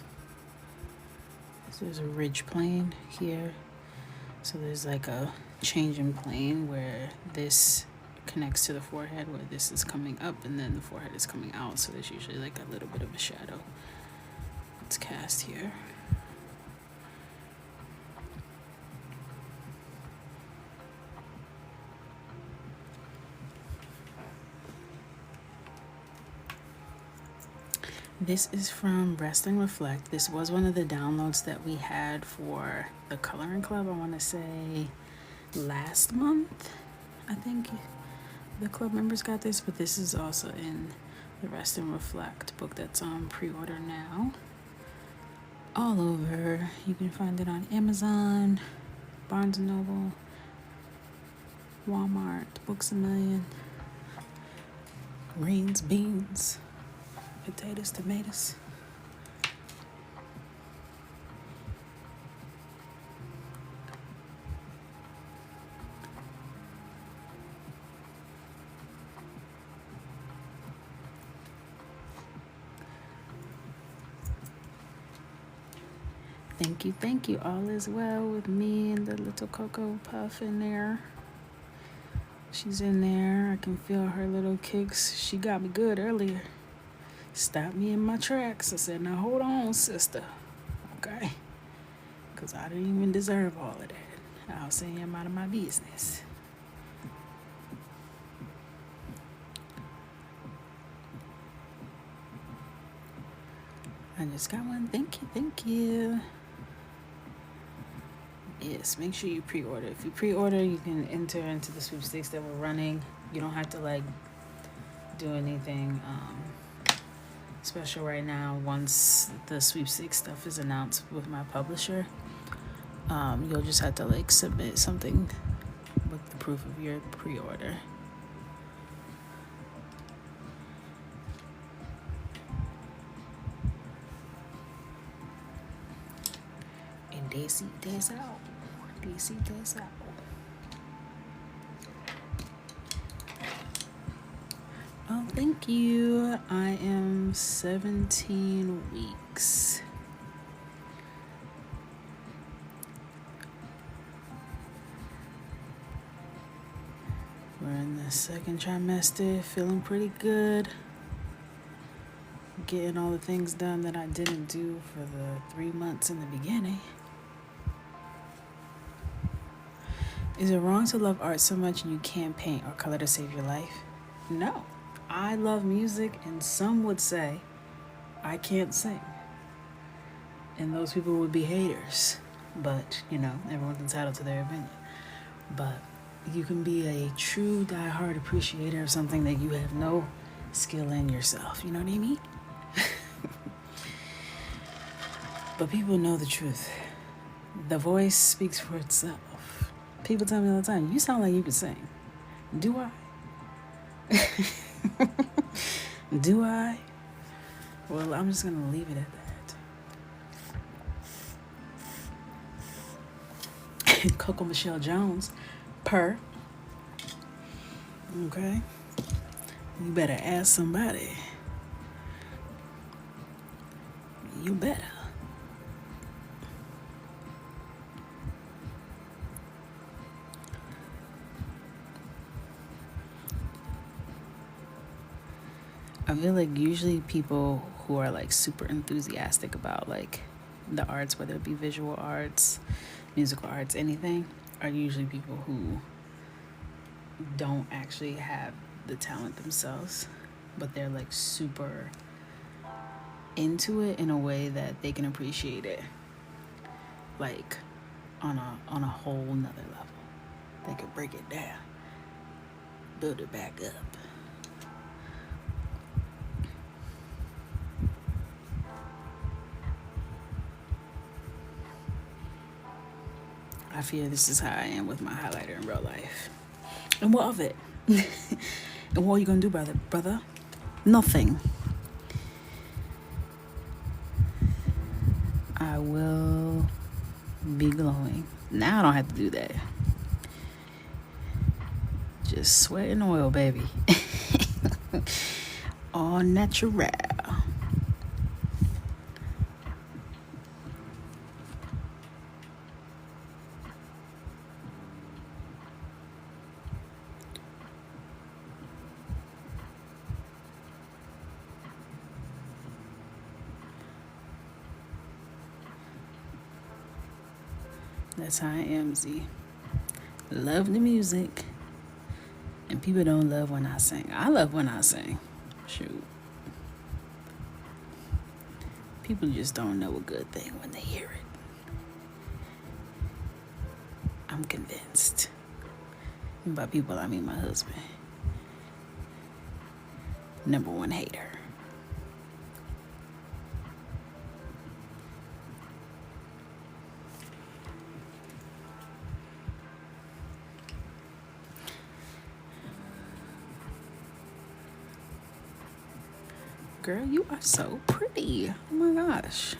So there's a ridge plane here. So there's like a change in plane where this connects to the forehead, where this is coming up and then the forehead is coming out. So there's usually like a little bit of a shadow that's cast here. This is from Rest and Reflect. This was one of the downloads that we had for the Coloring Club. I want to say last month. I think the club members got this, but this is also in the Rest and Reflect book that's on pre-order now. All over. You can find it on Amazon, Barnes & Noble, Walmart, Books A Million, greens, beans, potatoes, tomatoes. Thank you. All is well with me and the little Cocoa Puff in there. She's in there. I can feel her little kicks. She got me good earlier. Stopped me in my tracks. I said, now hold on, sister. Okay? Because I didn't even deserve all of that. I'll say I'm out of my business. I just got one. Thank you. Yes, make sure you pre-order. If you pre-order, you can enter into the sweepstakes that we're running. You don't have to do anything special right now. Once the sweepstakes stuff is announced with my publisher, you'll just have to submit something with the proof of your pre-order. And Daisy days out. Oh, thank you. I am 17 weeks. We're in the second trimester, feeling pretty good. Getting all the things done that I didn't do for the 3 months in the beginning. Is it wrong to love art so much and you can't paint or color to save your life? No. I love music, and some would say I can't sing. And those people would be haters. But, everyone's entitled to their opinion. But you can be a true diehard appreciator of something that you have no skill in yourself. You know what I mean? But people know the truth. The voice speaks for itself. People tell me all the time, you sound like you could sing. Do I? Do I? Well, I'm just going to leave it at that. Coco Michelle Jones, per. Okay? You better ask somebody. You better. I feel like usually people who are super enthusiastic about the arts, whether it be visual arts, musical arts, anything, are usually people who don't actually have the talent themselves, but they're super into it in a way that they can appreciate it on a whole nother level. They could break it down, build it back up. I fear this is how I am with my highlighter in real life. And what of it? And what are you going to do about it, brother? Nothing. I will be glowing. Now I don't have to do that. Just sweat and oil, baby. All natural. That's how I am, Z. Love the music. And people don't love when I sing. I love when I sing. Shoot. People just don't know a good thing when they hear it. I'm convinced. And by people, I mean my husband. Number one hater. Girl, you are so pretty. Oh my gosh.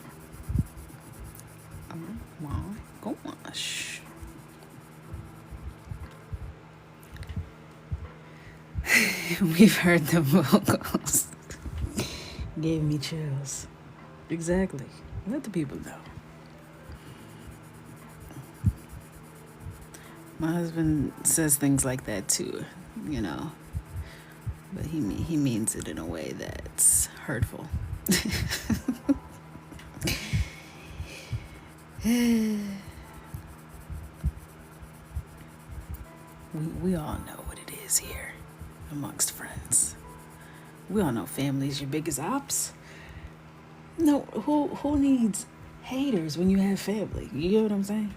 Oh my gosh. We've heard the vocals. Gave me chills. Exactly. Let the people know. My husband says things like that too, you know, but he means it in a way that's hurtful. we all know what it is here amongst friends. We all know family's your biggest ops. No, who needs haters when you have family? You get what I'm saying?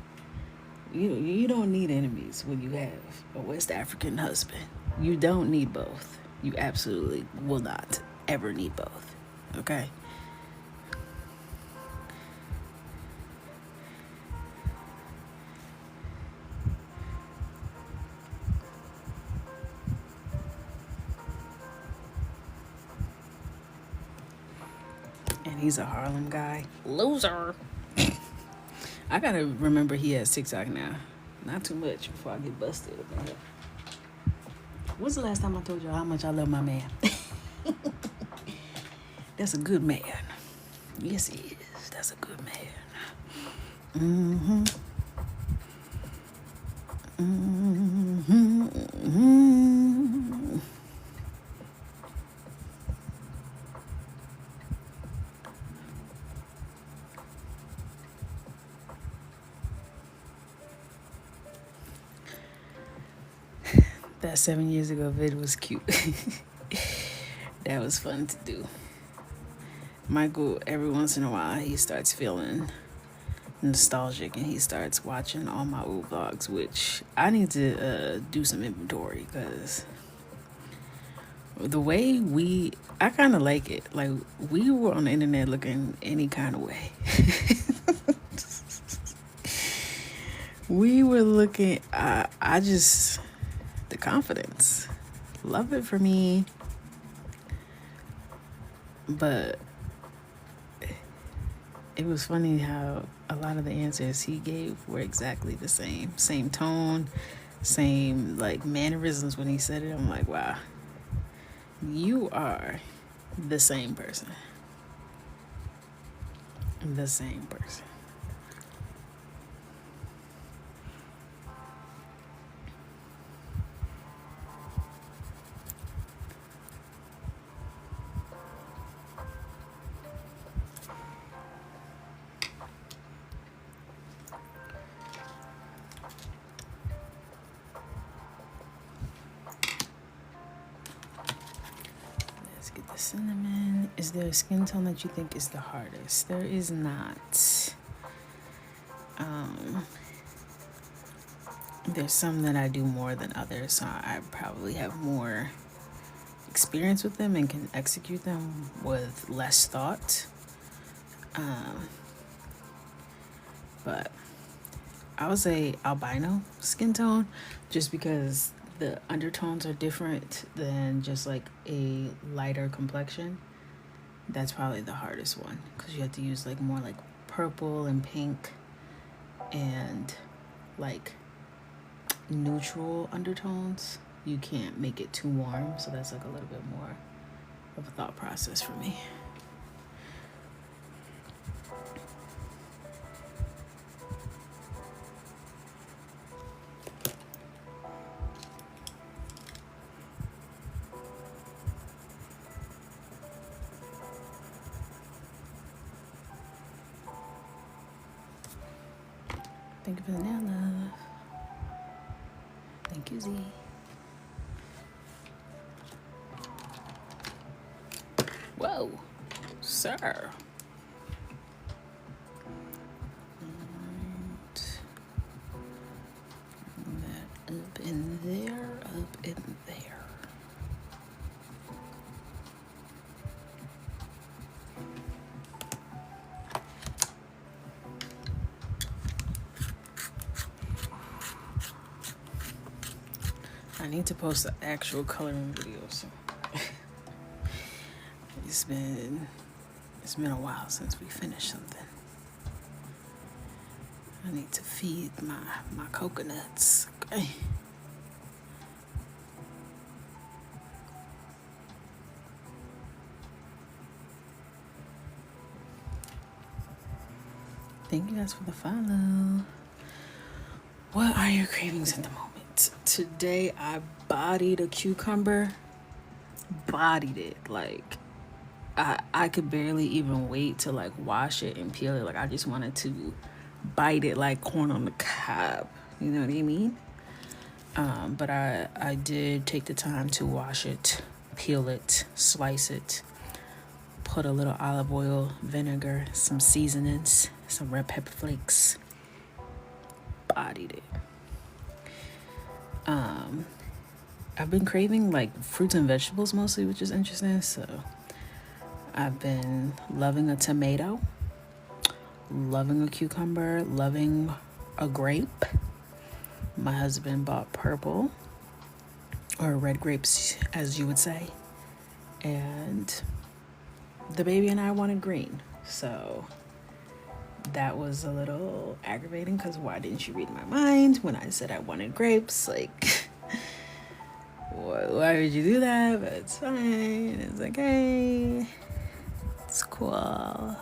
You don't need enemies when you have a West African husband. You don't need both. You absolutely will not ever need both. Okay? And he's a Harlem guy. Loser. I gotta remember he has TikTok now. Not too much before I get busted. When's the last time I told y'all how much I love my man? That's a good man. Yes, he is. That's a good man. Mm-hmm. Mm-hmm. Mm-hmm. That 7 years ago vid was cute. That was fun to do. Michael, every once in a while, he starts feeling nostalgic and he starts watching all my old vlogs, which I need to do some inventory because the way I kind of like it. Like, we were on the internet looking any kind of way. We were looking, I just, the confidence. Love it for me. But it was funny how a lot of the answers he gave were exactly the same. Same tone, same like mannerisms when he said it. I'm like, wow, you are the same person. The same person. Let's get the cinnamon. Is there a skin tone that you think is the hardest? There is not. There's some that I do more than others, so I probably have more experience with them and can execute them with less thought. But I would say albino skin tone, just because the undertones are different than just like a lighter complexion. That's probably the hardest one because you have to use like more like purple and pink and like neutral undertones. You can't make it too warm, so that's like a little bit more of a thought process for me. Thank you for the nail love. Thank you, Z. Whoa, sir. That up in there, up in there. I need to post an actual coloring video. So it's been a while since we finished something. I need to feed my coconuts. Okay. Thank you guys for the follow. What are your cravings at the moment? Today I bodied a cucumber. Bodied it. Like I could barely even wait to like wash it and peel it. Like I just wanted to bite it like corn on the cob. You know what I mean? But I did take the time to wash it, peel it, slice it, put a little olive oil, vinegar, some seasonings, some red pepper flakes, bodied it. I've been craving like fruits and vegetables mostly, which is interesting. So I've been loving a tomato, loving a cucumber, loving a grape. My husband bought purple, or red grapes, as you would say. And the baby and I wanted green. So that was a little aggravating because why didn't you read my mind when I said I wanted grapes? Like, why would you do that? But it's fine. It's okay. It's cool.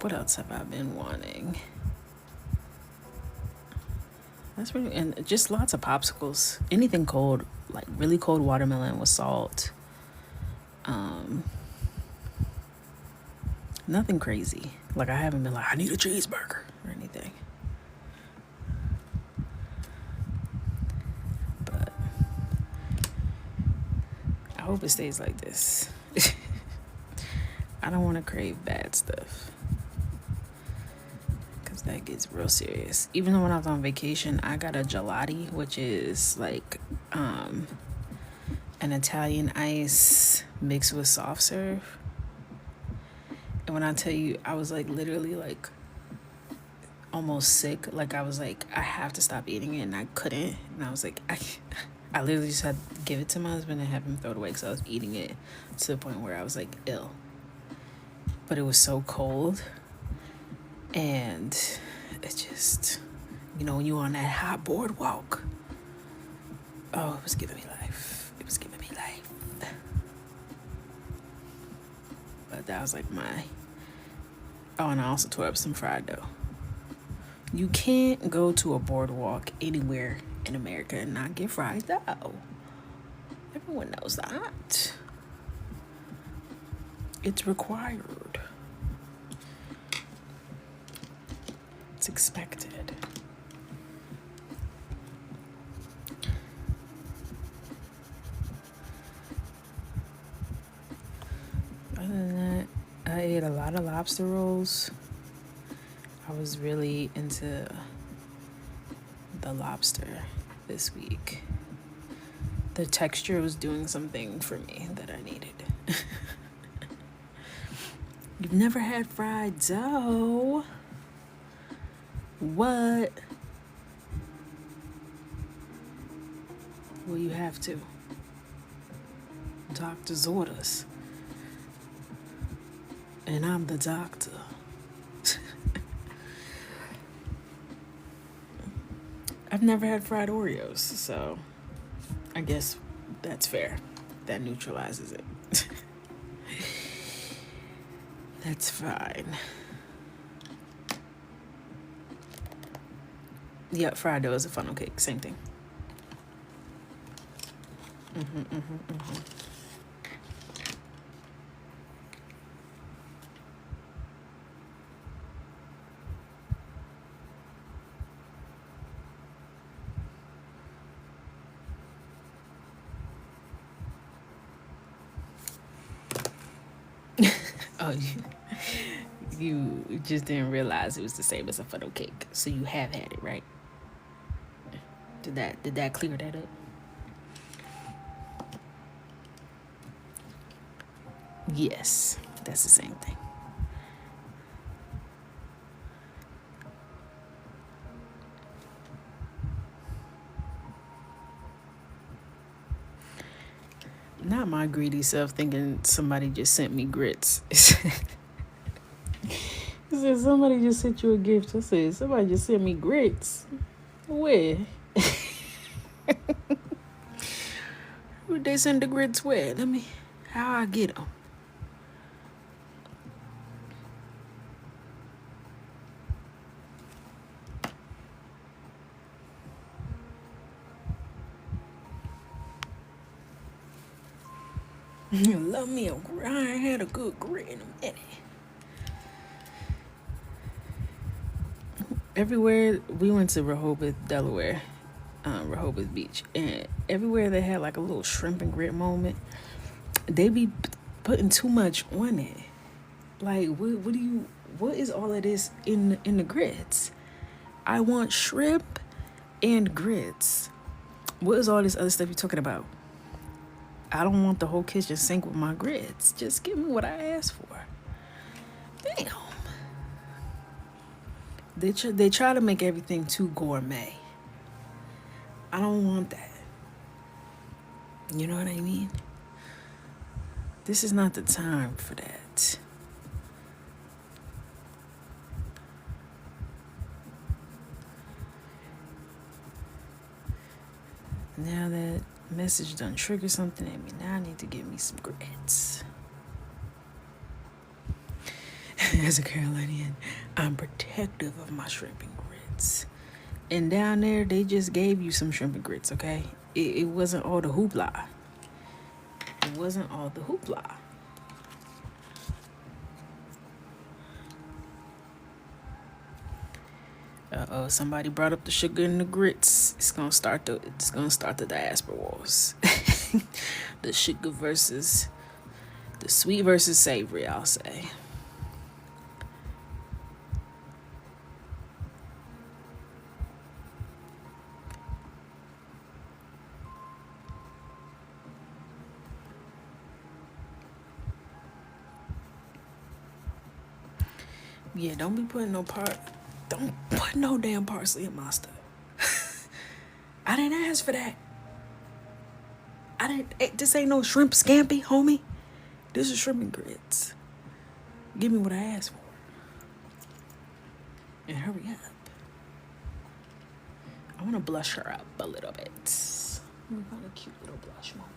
What else have I been wanting? That's really, and just lots of popsicles. Anything cold, like really cold watermelon with salt. Nothing crazy. Like I haven't been like, I need a cheeseburger or anything. But I hope it stays like this. I don't want to crave bad stuff. Because that gets real serious. Even though when I was on vacation, I got a gelati, which is like an Italian ice mixed with soft serve. And when I tell you, I was like literally like almost sick. Like I was like, I have to stop eating it, and I couldn't. And I was like, I literally just had to give it to my husband and have him throw it away because I was eating it to the point where I was like ill. But it was so cold, and it just, you know, when you on that hot boardwalk, oh, it was giving me life. It was giving me life. But that was like my. Oh, and I also tore up some fried dough. You can't go to a boardwalk anywhere in America and not get fried dough. Everyone knows that. It's required. It's expected. Other than that, I ate a lot of lobster rolls. I was really into the lobster this week. The texture was doing something for me that I needed. You've never had fried dough? What? Well, you have to. Doctor's orders. And I'm the doctor. I've never had fried Oreos, so I guess that's fair. That neutralizes it. That's fine. Yep, fried dough is a funnel cake. Same thing. Oh, you just didn't realize it was the same as a funnel cake. So you have had it, right? Did that clear that up? Yes, that's the same thing. Not my greedy self thinking somebody just sent me grits. He said, somebody just sent you a gift. I said, somebody just sent me grits. Where? Where'd they send the grits where? How I get them? Love me a grit. I ain't had a good grit in a minute. Everywhere we went to Rehoboth, Delaware, Rehoboth Beach, and everywhere they had like a little shrimp and grit moment, they be putting too much on it. Like, what is all of this in the grits? I want shrimp and grits. What is all this other stuff you're talking about? I don't want the whole kitchen sink with my grits. Just give me what I asked for. Damn. They try to make everything too gourmet. I don't want that. You know what I mean? This is not the time for that. Now that message done trigger something at me, now I need to get me some grits. As a Carolinian, I'm protective of my shrimp and grits. And down there, they just gave you some shrimp and grits, okay? It wasn't all the hoopla. It wasn't all the hoopla. Uh-oh, somebody brought up the sugar and the grits. It's gonna start the diaspora wars. The sugar versus the sweet versus savory, I'll say. Yeah, don't put no damn parsley in my stuff. I didn't ask for that. This ain't no shrimp scampi, homie. This is shrimp and grits. Give me what I asked for. And hurry up. I want to blush her up a little bit. We've got a cute little blush moment.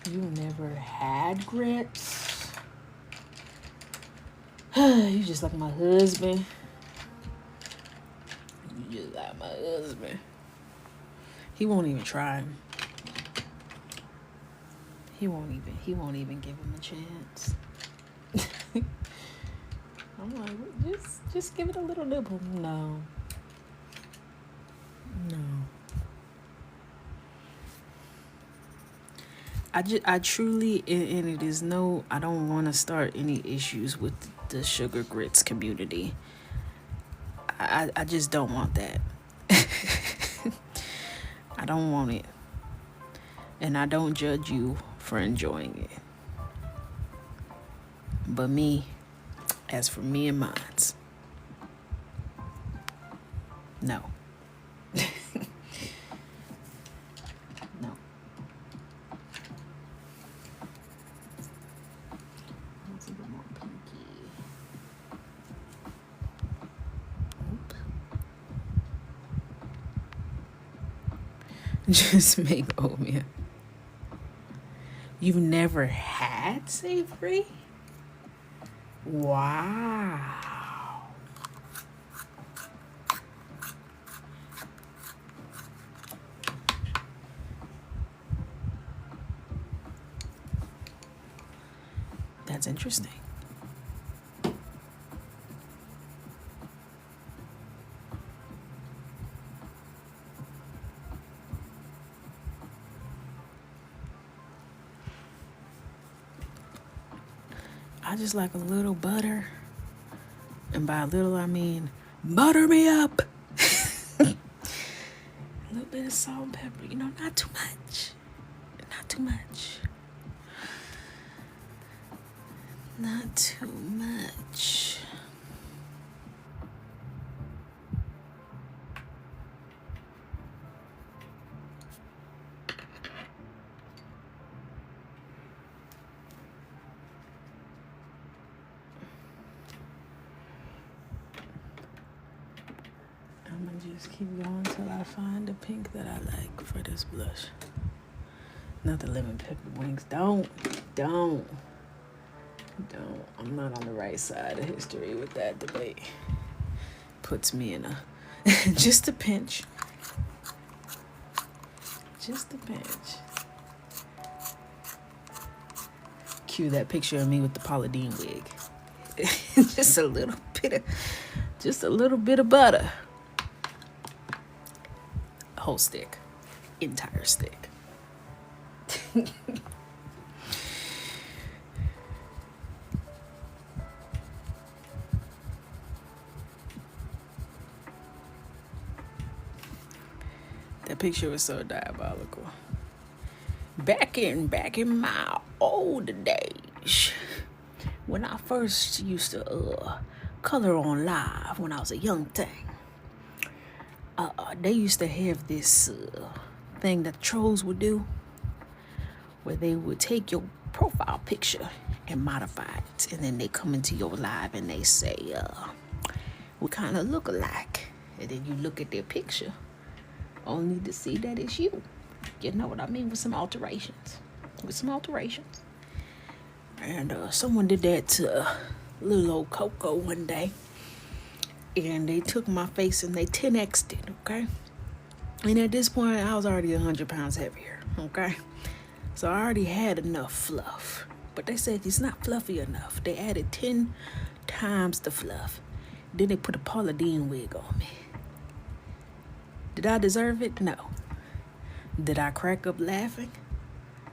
You never had grits? You just like my husband. You just like my husband. He won't even try him. He won't even give him a chance. I'm like, just give it a little nibble. No. I truly, and it is I don't want to start any issues with the sugar grits community. I just don't want that. I don't want it. And I don't judge you for enjoying it. But me, as for me and mine, no. No. That's a bit more pinky. Just make oatmeal. You've never had savory? Wow. That's interesting. I just like a little butter. And by little, I mean butter me up. A little bit of salt and pepper. Not too much. Not too much. Not too much. I'm gonna just keep going till I find the pink that I like for this blush. Not the lemon pepper wings. Don't. I'm not on the right side of history with that debate. Puts me in a Just a pinch. Just a pinch. Cue that picture of me with the Paula Deen wig. just a little bit of butter. A whole stick. Entire stick. That picture was so diabolical. Back in my old days, when I first used to color on live when I was a young thing, they used to have this thing that trolls would do, where they would take your profile picture and modify it, and then they come into your live and they say, "We kind of look alike," and then you look at their picture, only to see that it's you. You know what I mean? With some alterations. And someone did that to little old Coco one day. And they took my face and they 10x'd it, okay? And at this point, I was already 100 pounds heavier, okay? So I already had enough fluff. But they said it's not fluffy enough. They added 10 times the fluff. Then they put a Paula Deen wig on me. Did I deserve it? No. Did I crack up laughing?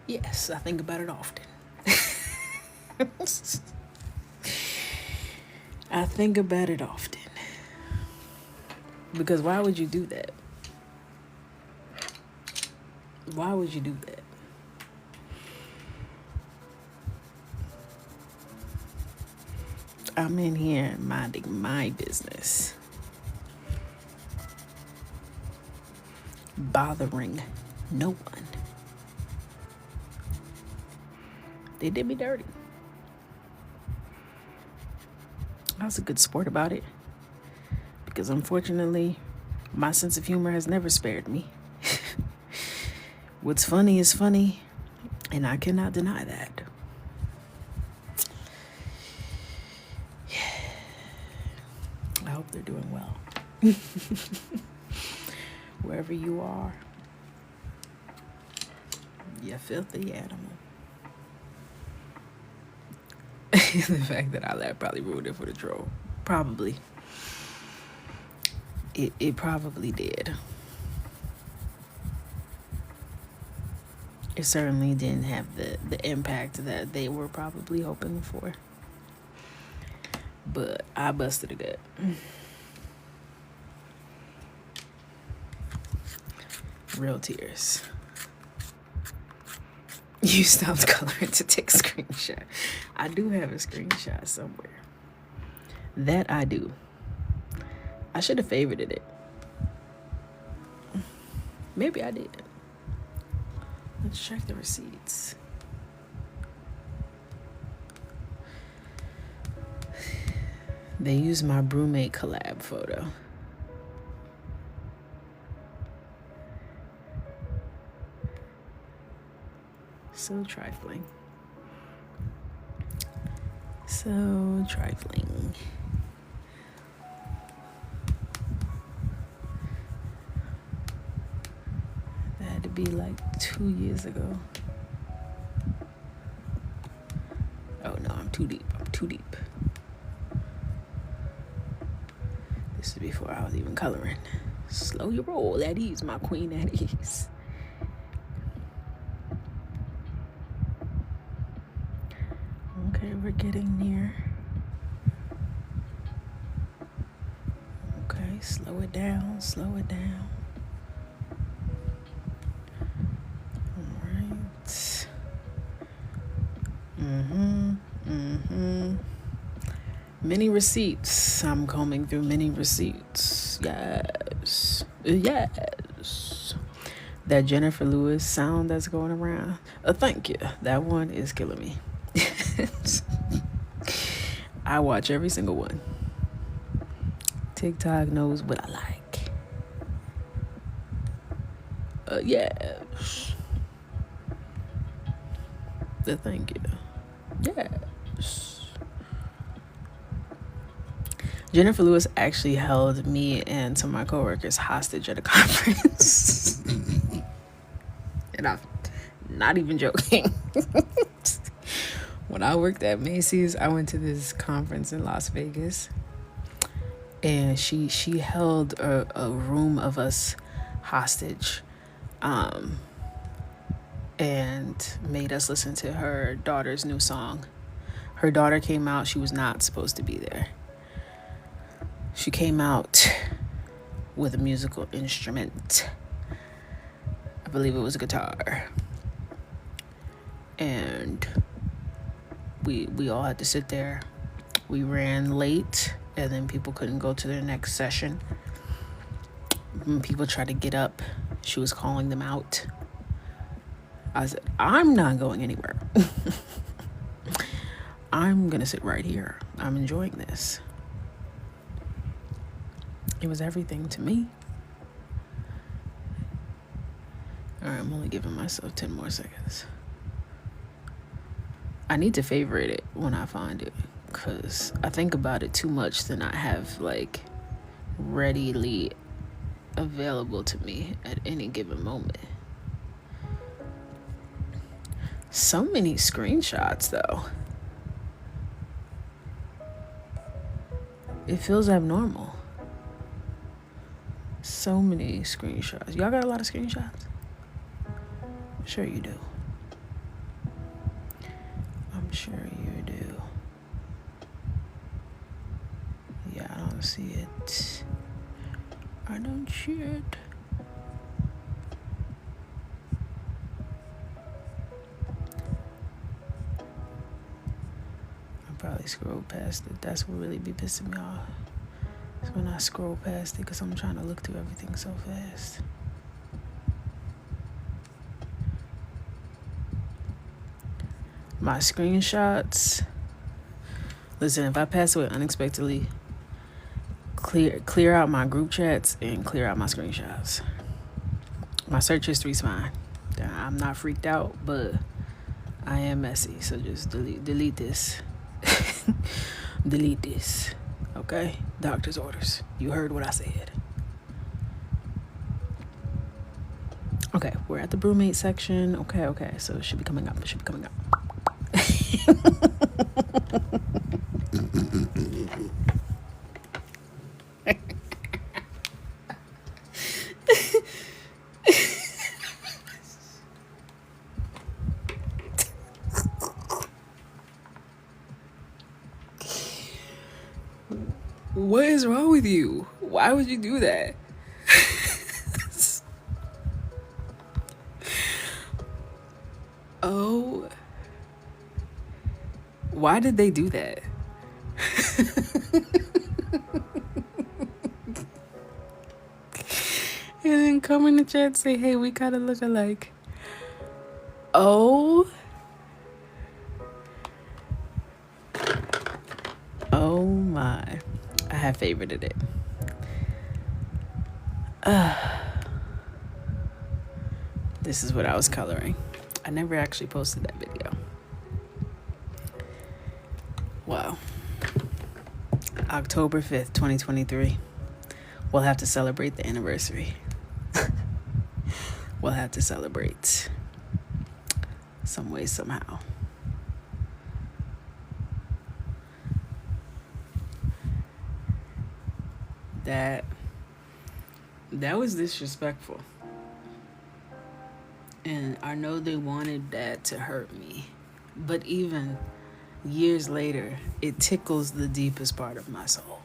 Yes, I think about it often. I think about it often. Because why would you do that? Why would you do that? I'm in here minding my business. Bothering no one. They did me dirty. I was a good sport about it. Because unfortunately, my sense of humor has never spared me. What's funny is funny, and I cannot deny that. I hope they're doing well. Wherever you are, you filthy animal. The fact that I laughed probably ruined it for the troll. Probably. It probably did. It certainly didn't have the impact that they were probably hoping for. But I busted a gut. Real tears. You stopped coloring to take a screenshot. I do have a screenshot somewhere. That I do. I should have favorited it. Maybe I did. Let's check the receipts. They used my Brewmate collab photo. So trifling. So trifling. That had to be like 2 years ago. Oh no, I'm too deep. This is before I was even coloring. Slow your roll at ease, my queen at ease. Okay, we're getting near. Okay, slow it down. All right. Many receipts. I'm combing through many receipts. Yes. That Jennifer Lewis sound that's going around. Thank you. That one is killing me. I watch every single one. TikTok knows what I like. Yes. Thank you. Yes. Jennifer Lewis actually held me and some of my coworkers hostage at a conference. And I'm not even joking. When I worked at Macy's, I went to this conference in Las Vegas, and she held a room of us hostage, and made us listen to her daughter's new song. Her daughter came out. She was not supposed to be there. She came out with a musical instrument. I believe it was a guitar. And we all had to sit there. We ran late, and then people couldn't go to their next session. When people tried to get up, she was calling them out. I said, I'm not going anywhere. I'm gonna sit right here. I'm enjoying this. It was everything to me. All right, I'm only giving myself 10 more seconds. I need to favorite it when I find it, because I think about it too much to not have like readily available to me at any given moment. So many screenshots though. It feels abnormal. So many screenshots. Y'all got a lot of screenshots? Sure you do. I'm sure you do. Yeah, I don't see it. I don't see it. I'll probably scroll past it. That's what really be pissing me off. It's when I scroll past it because I'm trying to look through everything so fast. My screenshots. Listen, if I pass away unexpectedly, clear out my group chats and clear out my screenshots. My search history's fine. I'm not freaked out, but I am messy. So just delete this. Delete this. Okay? Doctor's orders. You heard what I said. Okay, we're at the brewmate section. Okay. So it should be coming up. What is wrong with you? Why would you do that? Oh, why did they do that? And then come in the chat and say, hey, we kind of look alike. Oh my. I have favorited it. This is what I was coloring. I never actually posted that video. Wow. October 5th, 2023. We'll have to celebrate the anniversary. We'll have to celebrate some way, somehow. That was disrespectful. And I know they wanted that to hurt me. But even years later, it tickles the deepest part of my soul.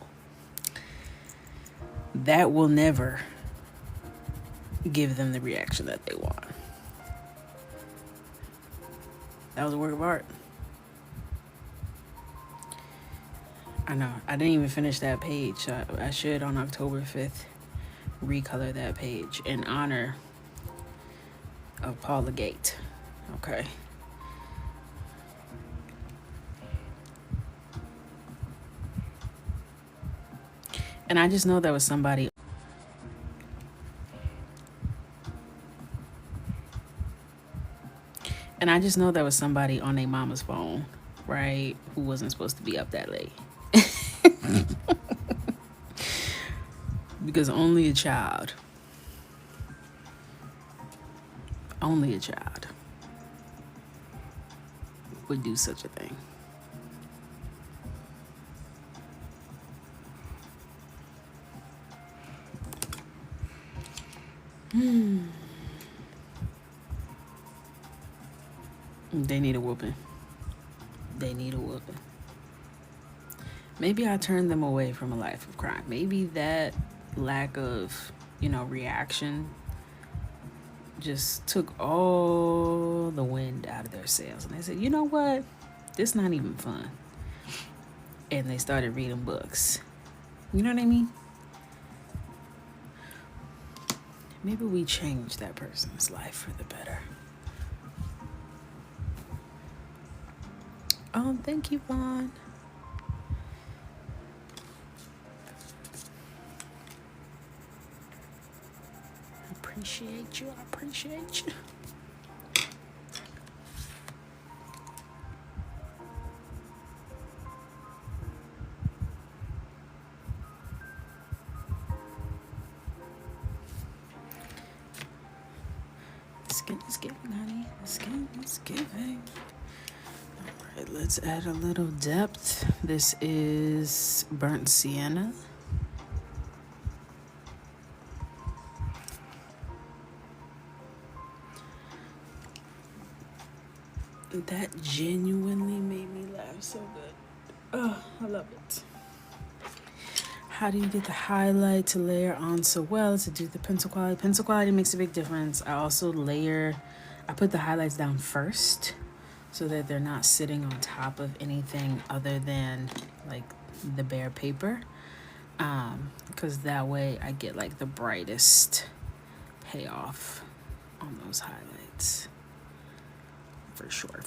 That will never give them the reaction that they want. That was a work of art. I know. I didn't even finish that page. I should, on October 5th, recolor that page in honor of Paula Gate. Okay. And I just know there was somebody. And I just know there was somebody on their mama's phone, right, who wasn't supposed to be up that late. Because only a child would do such a thing. They need a whooping. They need a whooping. Maybe I turned them away from a life of crime. Maybe that lack of, reaction just took all the wind out of their sails. And they said, you know what? This not even fun. And they started reading books. You know what I mean? Maybe we change that person's life for the better. Oh, thank you, Vaughn. I appreciate you. Skin is giving, honey. The skin is giving. All right, let's add a little depth. This is burnt sienna. That genuinely made me laugh so good. Oh, I love it. How do you get the highlight to layer on so well to do the pencil quality? Pencil quality makes a big difference. I put the highlights down first so that they're not sitting on top of anything other than like the bare paper. Because that way I get like the brightest payoff on those highlights. For sure.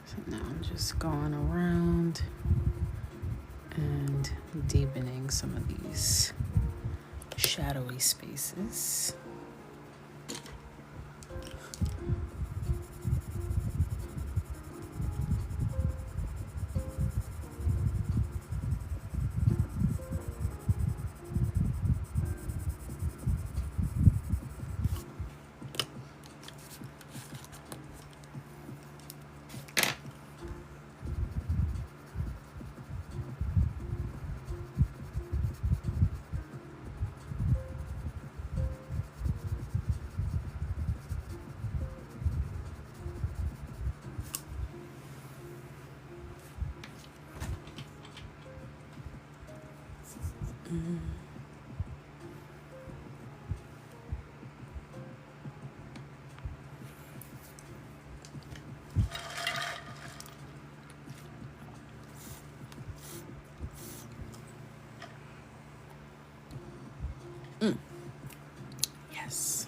So now I'm just going around and deepening some of these shadowy spaces. Yes.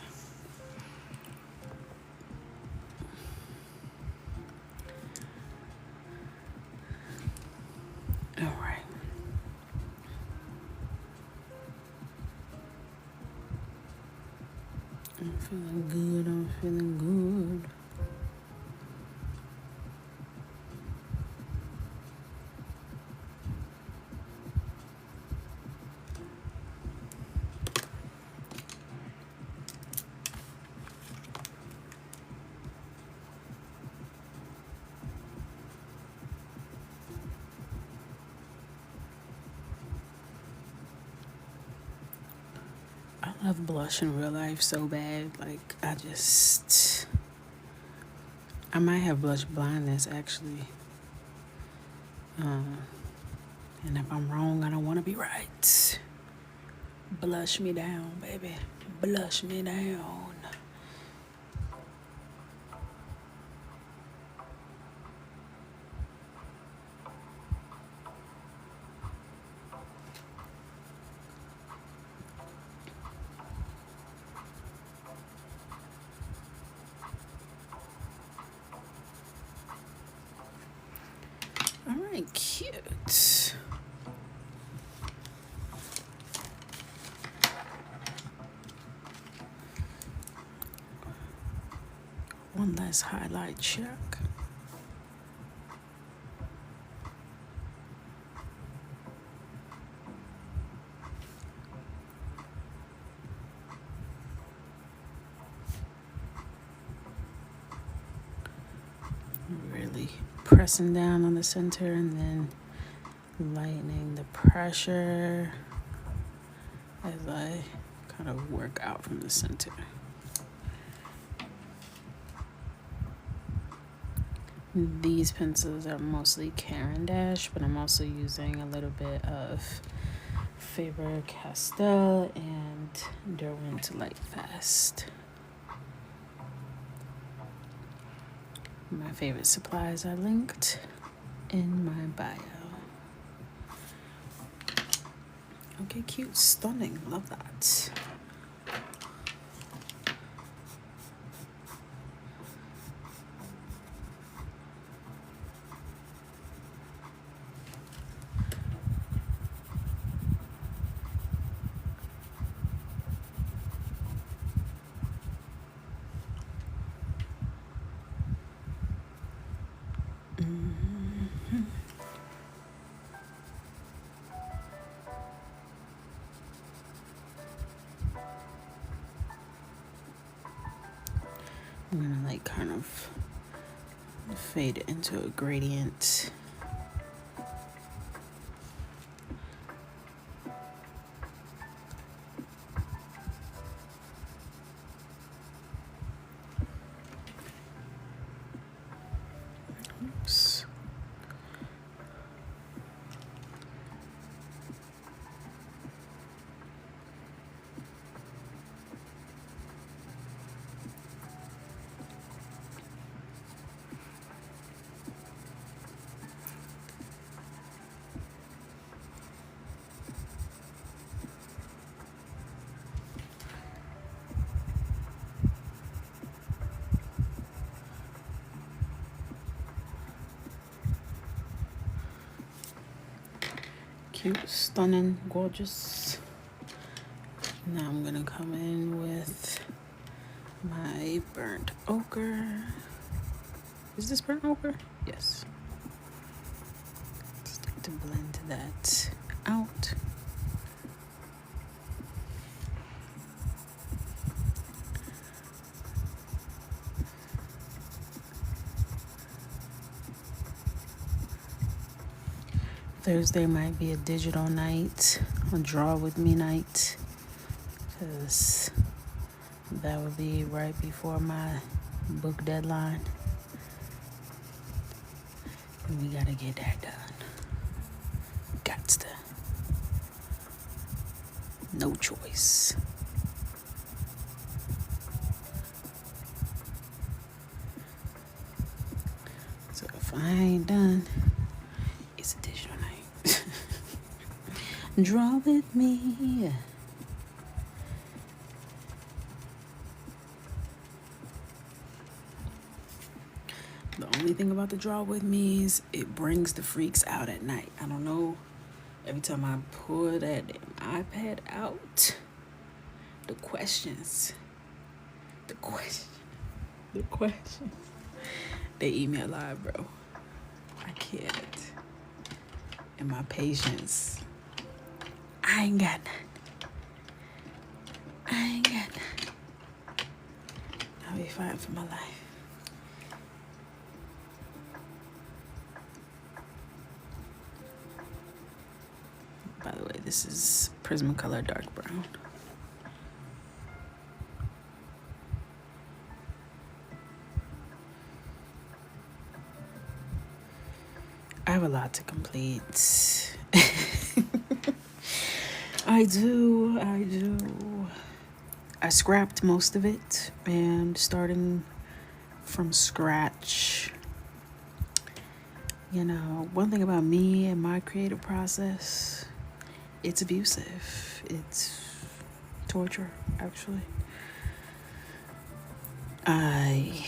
All right. I'm feeling good. I love blush in real life so bad. Like, I might have blush blindness, actually. And if I'm wrong, I don't want to be right. Blush me down, baby. Blush me down. All right, cute. this highlight check. Really pressing down on the center and then lightening the pressure as I kind of work out from the center. These pencils are mostly Caran d'Ache, but I'm also using a little bit of Faber-Castell and Derwent Lightfast. My favorite supplies are linked in my bio. Okay, cute, stunning, love that. I'm gonna like kind of fade it into a gradient. Oops. Cute, stunning, gorgeous. Now I'm gonna come in with my burnt ochre. Is this burnt ochre? Yes. Start to blend that out. Thursday might be a digital night, a draw with me night, because that will be right before my book deadline. And we gotta get that done. Gots to. No choice. So if I ain't done, it's a digital night. Draw with me. The only thing about the draw with me is it brings the freaks out at night. I don't know. Every time I pull that iPad out, the questions, they eat me alive, bro. I can't. And my patience, I ain't got none. I'll be fine for my life. By the way, this is Prismacolor Dark Brown. I have a lot to complete. I do. I scrapped most of it and starting from scratch. You know, one thing about me and my creative process, it's abusive. It's torture, actually. I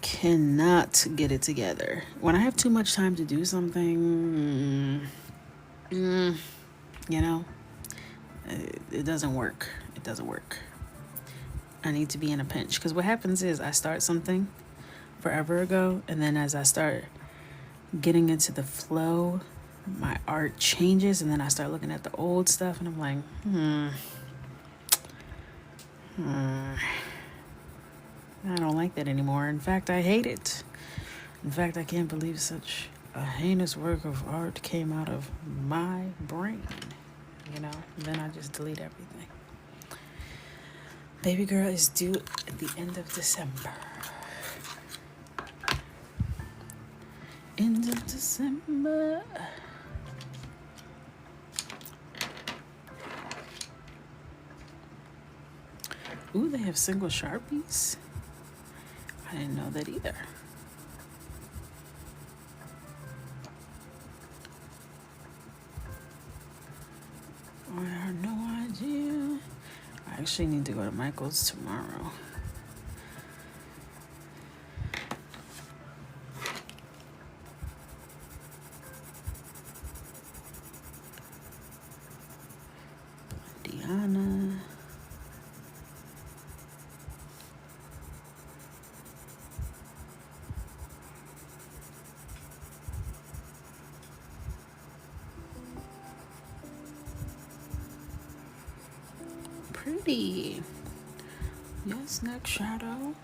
cannot get it together. When I have too much time to do something, you know, it doesn't work. I need to be in a pinch. Because what happens is I start something, forever ago, and then as I start getting into the flow, my art changes, and then I start looking at the old stuff, and I'm like, I don't like that anymore. In fact, I hate it. In fact, I can't believe such a heinous work of art came out of my brain. You know, then I just delete everything. Baby girl is due at the end of December. End of December. Ooh, they have single Sharpies. I didn't know that either. I have no idea. I actually need to go to Michael's tomorrow. Diana. Pretty. Yes, neck shadow.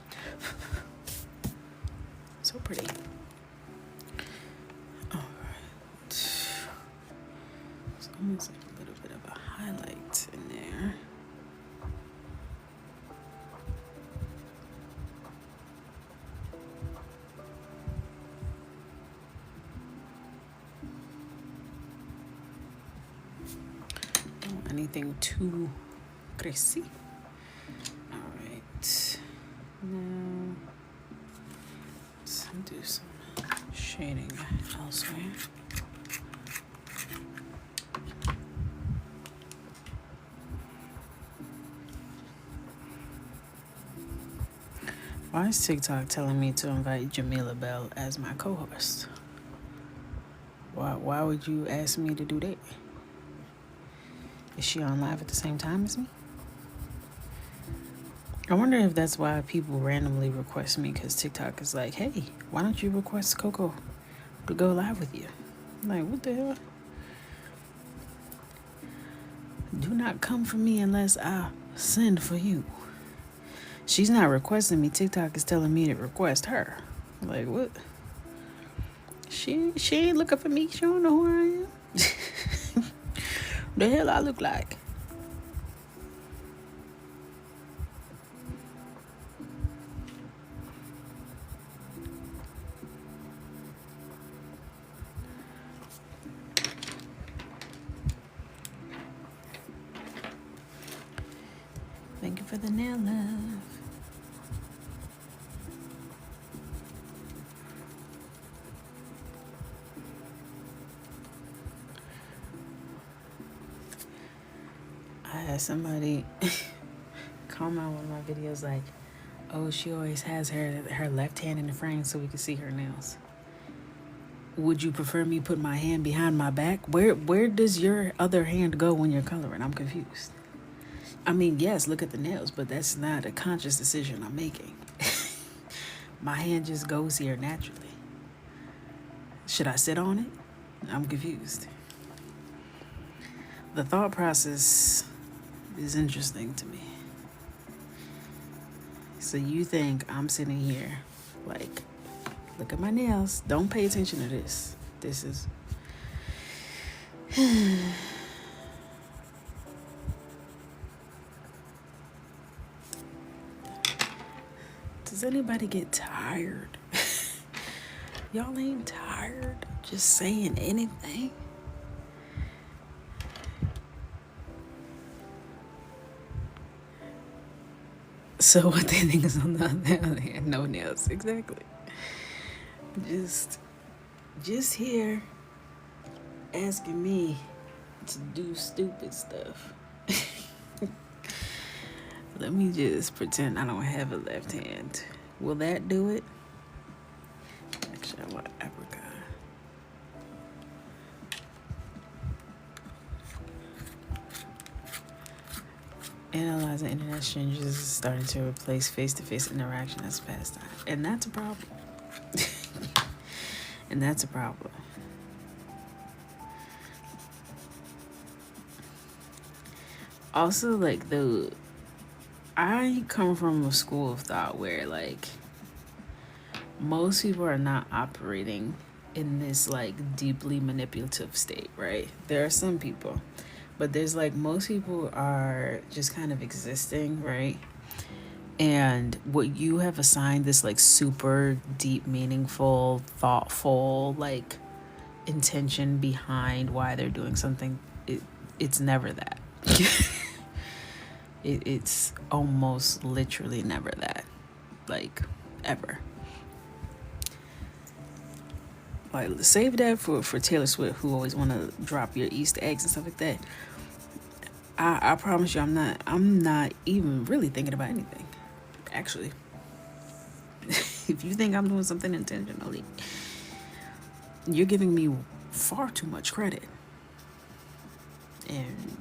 So pretty. Alright. It's almost like a little bit of a highlight in there. Don't want anything too crazy. Alright. Now let's do some shading elsewhere. Why is TikTok telling me to invite Jamila Bell as my co-host? Why would you ask me to do that? Is she on live at the same time as me? I wonder if that's why people randomly request me, because TikTok is like, hey, why don't you request Coco to go live with you? I'm like, what the hell? Do not come for me unless I send for you. She's not requesting me. TikTok is telling me to request her. I'm like, what? She ain't looking for me. She don't know who I am. The hell I look like? Thank you for the nail love. I had somebody comment on one of my videos like, oh, she always has her left hand in the frame so we can see her nails. Would you prefer me put my hand behind my back? Where does your other hand go when you're coloring? I'm confused. I mean, yes, look at the nails, but that's not a conscious decision I'm making. My hand just goes here naturally. Should I sit on it? I'm confused. The thought process is interesting to me. So you think I'm sitting here like, look at my nails. Don't pay attention to this. This is... Does anybody get tired? Y'all ain't tired just saying anything? So what they think is on the other hand, no nails, exactly. Just here asking me to do stupid stuff. Let me just pretend I don't have a left hand. Will that do it? Actually, I want apricot. Analyzing internet strangers is starting to replace face-to-face interaction as pastime. And that's a problem. And that's a problem. Also, like, I come from a school of thought where, like, most people are not operating in this, like, deeply manipulative state, right? There are some people, but there's, like, most people are just kind of existing, right? And what you have assigned this, like, super deep, meaningful, thoughtful, like, intention behind why they're doing something, it's never that. It's almost literally never that, like, ever. Like, save that for Taylor Swift, who always want to drop your Easter eggs and stuff like that. I promise you, I'm not even really thinking about anything. Actually, if you think I'm doing something intentionally, you're giving me far too much credit, and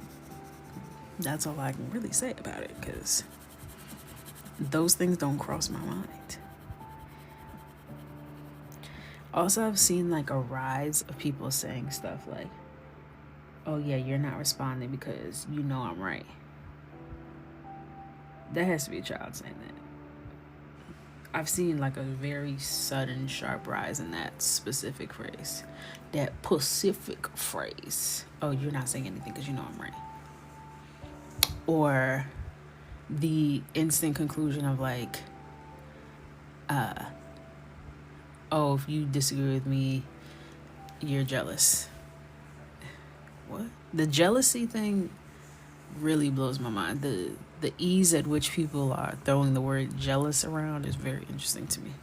that's all I can really say about it, because those things don't cross my mind. Also, I've seen, like, a rise of people saying stuff like, oh yeah, you're not responding because you know I'm right. That has to be a child saying that. I've seen, like, a very sudden, sharp rise in that specific phrase. That Pacific phrase. Oh, you're not saying anything because you know I'm right. Or the instant conclusion of, like, oh, if you disagree with me, you're jealous. What? The jealousy thing really blows my mind. The ease at which people are throwing the word jealous around is very interesting to me.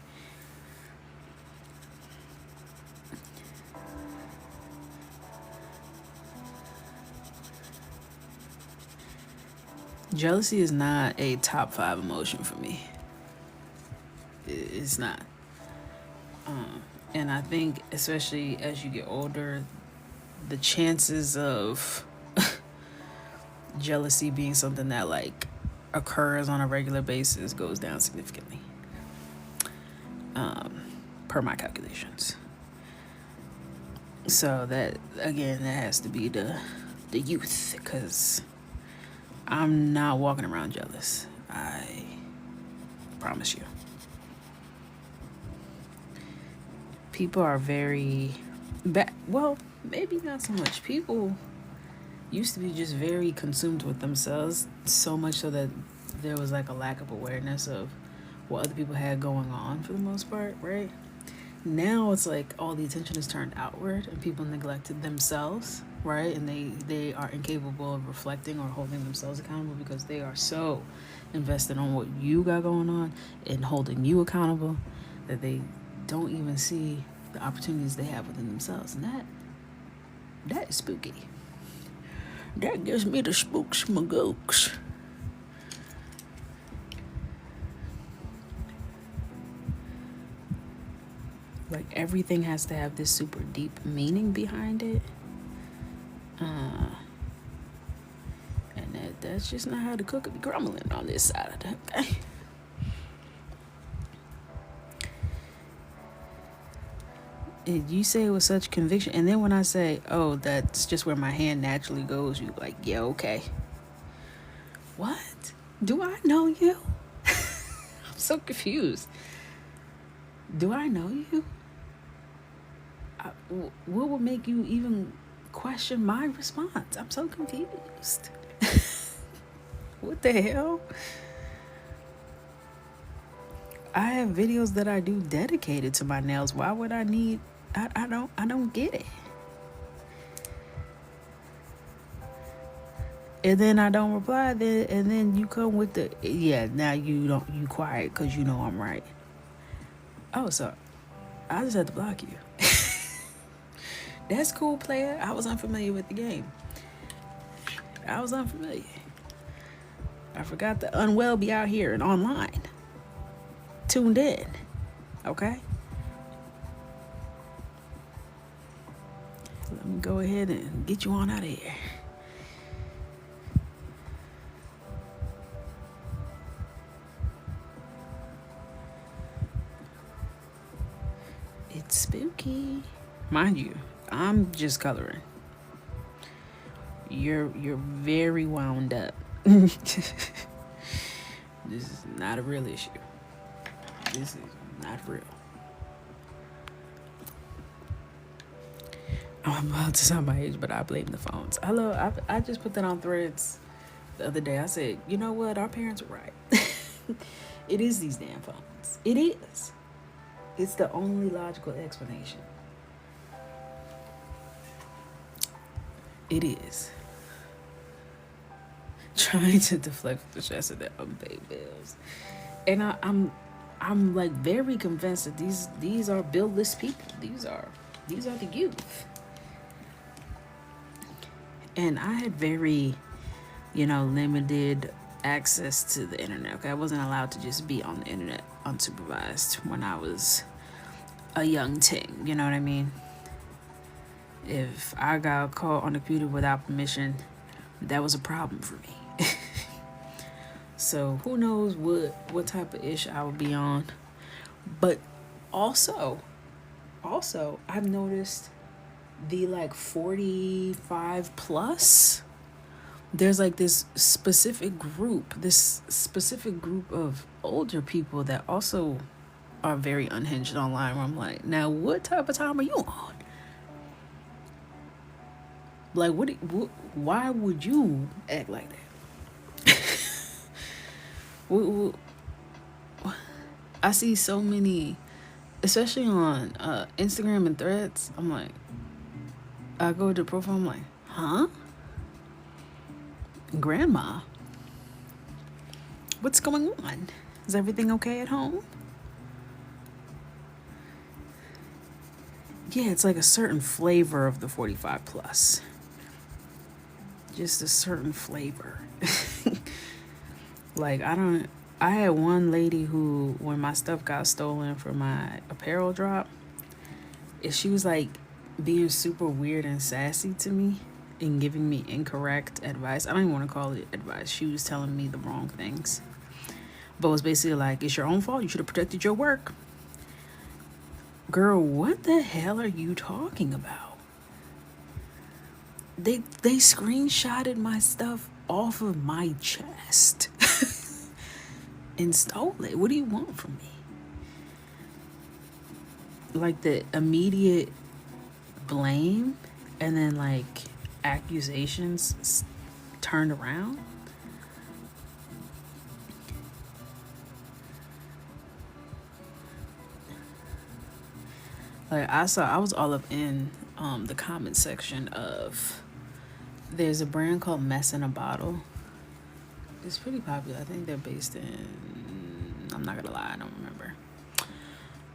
Jealousy is not a top 5 emotion for me. It's not. And I think, especially as you get older, the chances of jealousy being something that, like, occurs on a regular basis goes down significantly, per my calculations. So that, again, that has to be the youth, because I'm not walking around jealous. I promise you. People are very well, maybe not so much. People used to be just very consumed with themselves, so much so that there was, like, a lack of awareness of what other people had going on for the most part, right? Now it's like all the attention is turned outward and people neglected themselves, right? And they are incapable of reflecting or holding themselves accountable because they are so invested on what you got going on and holding you accountable that they don't even see the opportunities they have within themselves. And that is spooky. That gives me the spooks magooks. Like, everything has to have this super deep meaning behind it. And that's just not how the cookie be crumbling on this side of it, okay? You say it with such conviction, and then when I say, oh, that's just where my hand naturally goes, you like, yeah, okay. What? Do I know you? I'm so confused. Do I know you? What would make you even question my response? I'm so confused. What the hell? I have videos that I do dedicated to my nails. Why would I need? I don't get it. And then I don't reply. And then you come with the, yeah. Now you quiet because you know I'm right. Oh, so I just had to block you. That's cool, player. I was unfamiliar with the game. I was unfamiliar. I forgot the unwell be out here and online. Tuned in. Okay? Let me go ahead and get you on out of here. It's spooky. Mind you, I'm just coloring. You're very wound up. This is not a real issue. This is not real. I'm about to sound my age, but I blame the phones. I just put that on Threads the other day. I said, you know what? Our parents were right. It is these damn phones. It is. It's the only logical explanation. It is. Trying to deflect the stress of their unpaid bills. And I'm like very convinced that these are billless people. These are the youth. And I had very, limited access to the internet. Okay? I wasn't allowed to just be on the internet unsupervised when I was a young teen. You know what I mean? If I got caught on the computer without permission, that was a problem for me. So who knows what type of ish I would be on. But also I've noticed the 45 plus, there's this specific group of older people that also are very unhinged online, where I'm like, now what type of time are you on? Why would you act like that? I see so many, especially on Instagram and Threads. I'm like, I go to the profile, I'm like, huh? Grandma, what's going on? Is everything okay at home? Yeah, it's like a certain flavor of the 45 plus. Just a certain flavor. I had one lady who, when my stuff got stolen for my apparel drop, she was being super weird and sassy to me and giving me incorrect advice. I don't even want to call it advice. She was telling me the wrong things. But it was basically it's your own fault. You should have protected your work. Girl, what the hell are you talking about? They screenshotted my stuff off of my chest and stole it. What do you want from me? The immediate blame and then accusations turned around. I was all up in the comment section of, there's a brand called Mess in a Bottle. It's pretty popular. I think they're based in, I'm not gonna lie, I don't remember.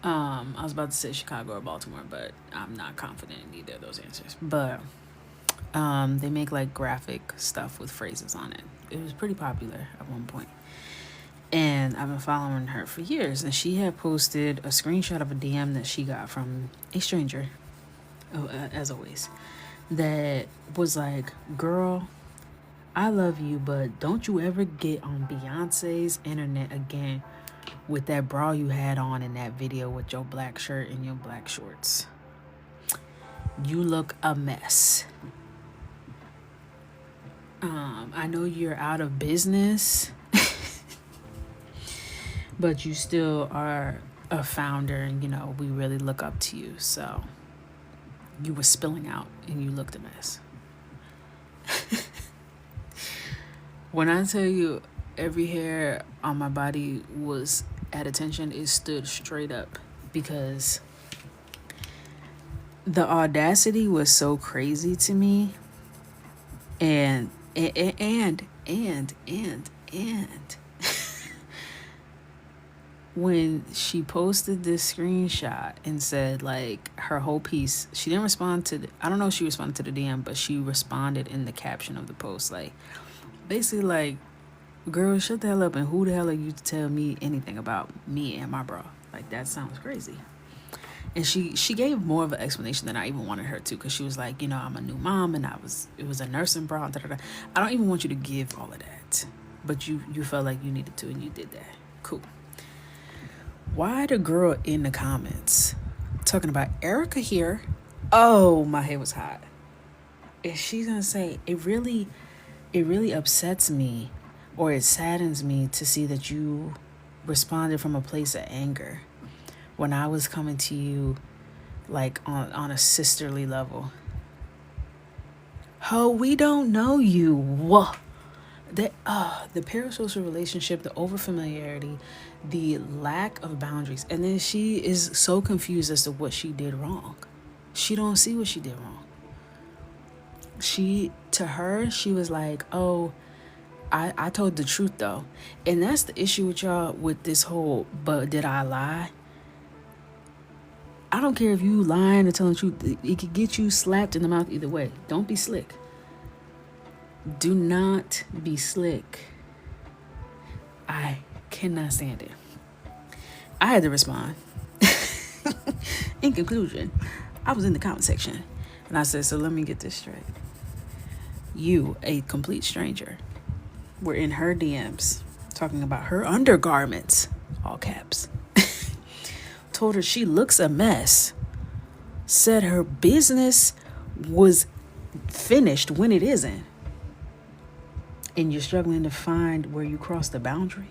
I was about to say Chicago or Baltimore, but I'm not confident in either of those answers. But they make graphic stuff with phrases on it. It was pretty popular at one point. And I've been following her for years. And she had posted a screenshot of a DM that she got from a stranger, as always, that was like, girl, I love you, but don't you ever get on Beyonce's internet again with that bra you had on in that video with your black shirt and your black shorts. You look a mess. I know you're out of business, but you still are a founder, and we really look up to you. So you were spilling out and you looked a mess. When I tell you every hair on my body was at attention, it stood straight up, because the audacity was so crazy to me. And when she posted this screenshot and said her whole piece, she didn't respond to I don't know if she responded to the DM, but she responded in the caption of the post, basically girl, shut the hell up, and who the hell are you to tell me anything about me and my bra? That sounds crazy. And she gave more of an explanation than I even wanted her to, because she was like, I'm a new mom, and it was a nursing bra. I don't even want you to give all of that, but you felt like you needed to, and you did that. Cool. Why the girl in the comments talking about Erica here Oh, my head was hot. And she's gonna say, it really upsets me, or it saddens me to see that you responded from a place of anger when I was coming to you like on a sisterly level. Oh, we don't know you. Whoa. The parasocial relationship, the overfamiliarity, the lack of boundaries, and then she is so confused as to what she did wrong. She don't see what she did wrong. She was like, oh, I told the truth though. And that's the issue with y'all with this whole, but did I lie? I don't care if you lying or telling the truth. It could get you slapped in the mouth either way. Don't be slick. Do not be slick. I cannot stand it. I had to respond. In conclusion, I was in the comment section and I said, so let me get this straight. You, a complete stranger, were in her DMs talking about her undergarments, all caps. Told her she looks a mess. Said her business was finished when it isn't. And you're struggling to find where you cross the boundary?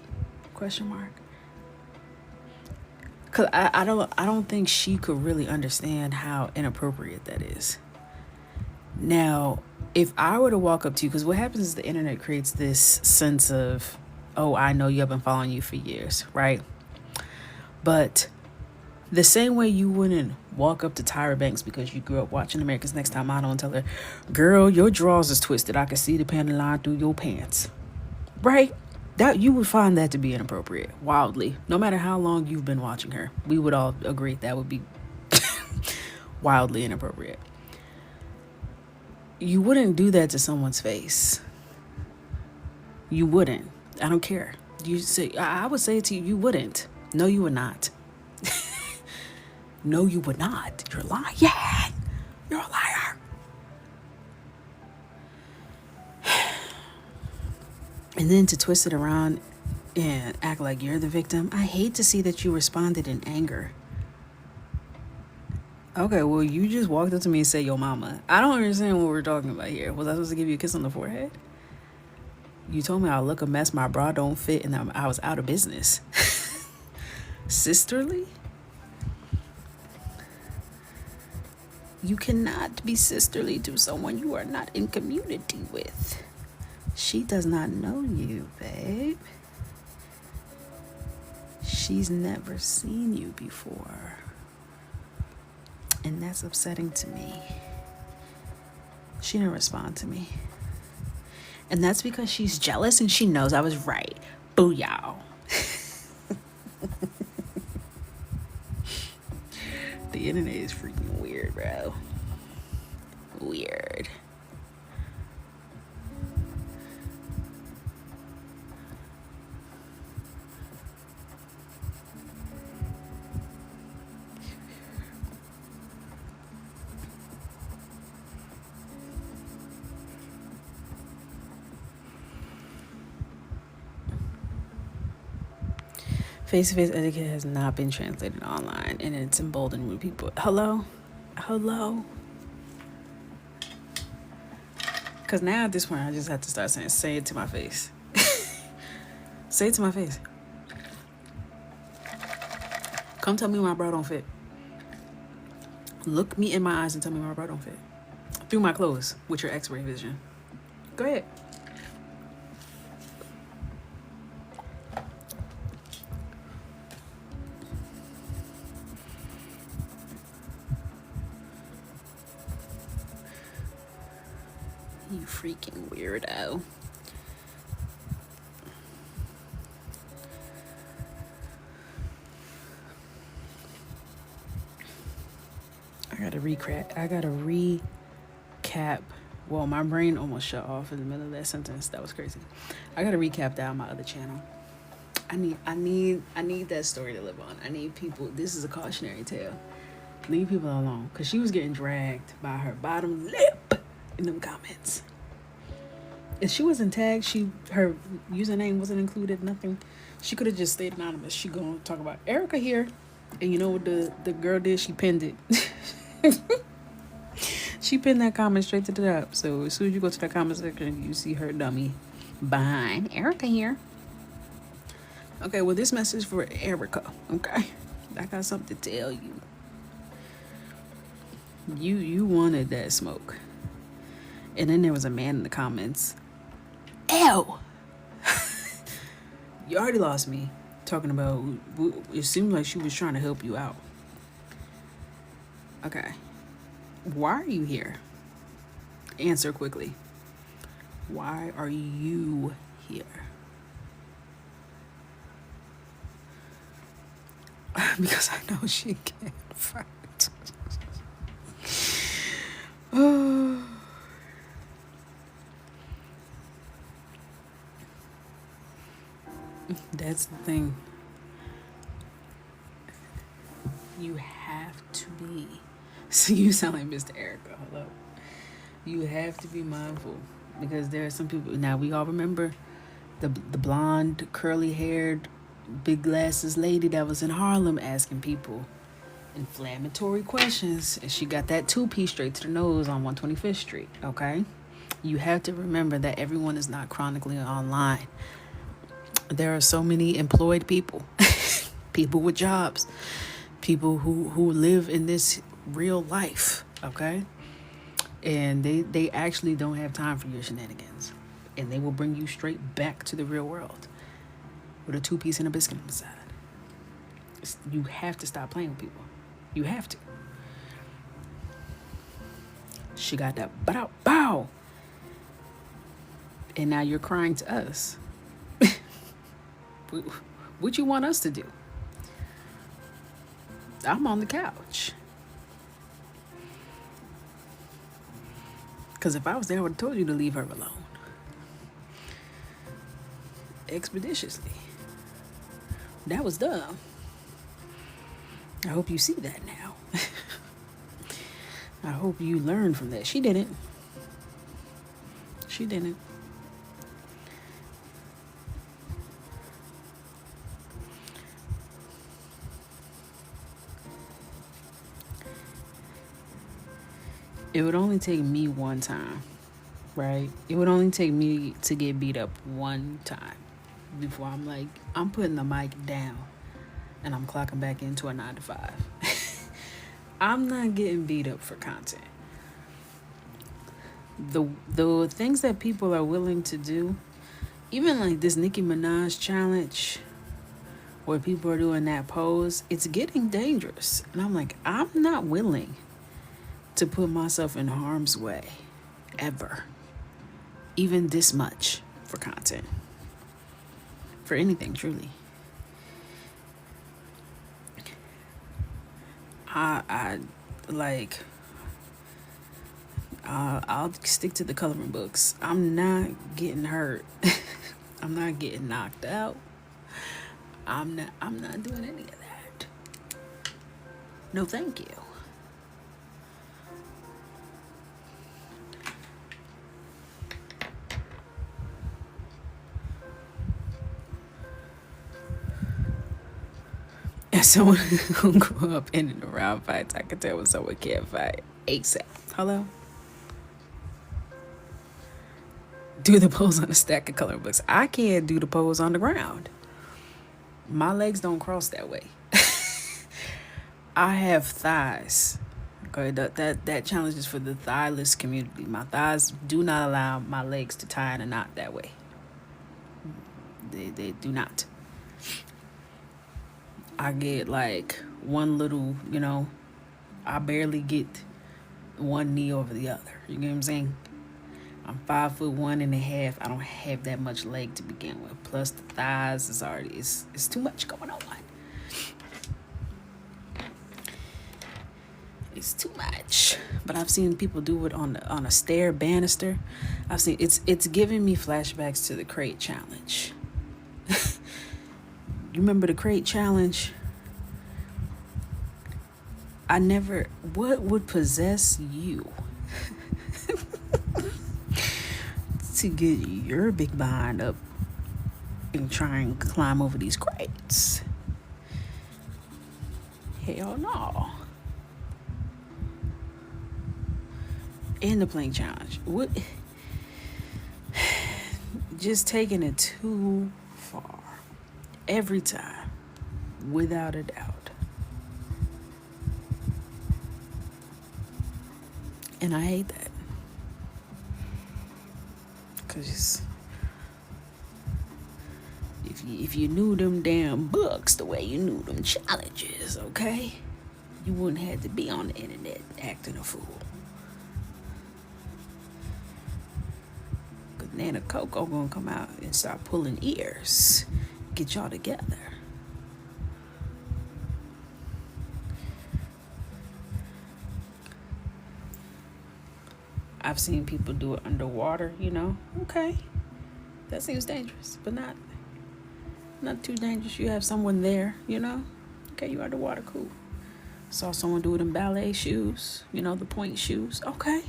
Question mark. Cause I don't think she could really understand how inappropriate that is. Now, if I were to walk up to you, because what happens is the internet creates this sense of, oh, I know you, I've been following you for years, right? But the same way you wouldn't walk up to Tyra Banks because you grew up watching America's Next Top Model and tell her, girl, your drawers is twisted. I can see the panty line through your pants. Right? That you would find that to be inappropriate, wildly. No matter how long you've been watching her, we would all agree that would be wildly inappropriate. You wouldn't do that to someone's face. You wouldn't. I don't care. You say, I would say it to you, you wouldn't. No, you would not. No, you would not. You're lying. You're a liar. And then to twist it around and act like you're the victim. I hate to see that you responded in anger. Okay, well, you just walked up to me and said, yo, mama. I don't understand what we're talking about here. Was I supposed to give you a kiss on the forehead? You told me I look a mess, my bra don't fit, and I was out of business. Sisterly? You cannot be sisterly to someone you are not in community with. She does not know you, babe. She's never seen you before. And that's upsetting to me. She didn't respond to me. And that's because she's jealous and she knows I was right. Booyah. The internet is freaking weird, bro. Weird. Face-to-face etiquette has not been translated online, and it's emboldened with people. Hello? Because now at this point, I just have to start saying, say it to my face. Say it to my face. Come tell me my bra don't fit. Look me in my eyes and tell me my bra don't fit. Through my clothes with your x-ray vision. Go ahead. You freaking weirdo. I gotta recap. Well, my brain almost shut off in the middle of that sentence. That was crazy. I gotta recap that on my other channel. I need that story to live on. I need people. This is a cautionary tale. Leave people alone, because she was getting dragged by her bottom lip in them comments. If she wasn't tagged, her username wasn't included, nothing. She could have just stayed anonymous. She gonna talk about Erica here, and you know what the girl did? She pinned it. She pinned that comment straight to the top. So as soon as you go to that comment section, you see her dummy behind Erica here. Okay, well, this message for Erica. Okay, I got something to tell you. You wanted that smoke, and then there was a man in the comments. Ew. You already lost me talking about. It seemed like she was trying to help you out. Okay, why are you here? Answer quickly. Why are you here? Because I know she can't fight. That's the thing. You have to be. So you sound like Mr. Erica. Hello. You have to be mindful because there are some people. Now we all remember the blonde, curly haired, big glasses lady that was in Harlem asking people inflammatory questions, and she got that 2-piece straight to the nose on 125th Street. Okay, you have to remember that everyone is not chronically online. There are so many employed people, people with jobs, people who live in this real life. Okay, and they actually don't have time for your shenanigans, and they will bring you straight back to the real world with a 2-piece and a biscuit on the side. You have to stop playing with people. You have to. She got that bow bow, and now you're crying to us. What you want us to do? I'm on the couch. Because if I was there, I would have told you to leave her alone. Expeditiously. That was dumb. I hope you see that now. I hope you learn from that. She didn't. She didn't. It would only take me one time, right? It would only take me to get beat up one time before I'm like, I'm putting the mic down and I'm clocking back into a 9-to-5. I'm not getting beat up for content. The things that people are willing to do, even like this Nicki Minaj challenge where people are doing that pose, it's getting dangerous. And I'm like, I'm not willing to put myself in harm's way ever, even this much, for content, for anything truly. I'll stick to the coloring books. I'm not getting hurt. I'm not getting knocked out. I'm not doing any of that. No, thank you. As someone who grew up in and around fights, I can tell when someone can't fight ASAP. Hello? Do the pose on a stack of coloring books. I can't do the pose on the ground. My legs don't cross that way. I have thighs. Okay, that challenge is for the thighless community. My thighs do not allow my legs to tie in a knot that way. They do not. I get like one little, I barely get one knee over the other. You get what I'm saying? I'm 5'1.5". I don't have that much leg to begin with. Plus the thighs is already, it's too much going on. It's too much. But I've seen people do it on a stair banister. I've seen it's giving me flashbacks to the crate challenge. You remember the crate challenge? What would possess you to get your big behind up and try and climb over these crates? Hell no. in the plank challenge. What? Just taking it too far every time, without a doubt. And I hate that. Because if you knew them damn books the way you knew them challenges, okay, you wouldn't have to be on the internet acting a fool. Because Nana Coco gonna come out and start pulling ears, get y'all together. I've seen people do it underwater, Okay, that seems dangerous, but not too dangerous. You have someone there, Okay, you underwater, cool. Saw someone do it in ballet shoes, the point shoes. Okay,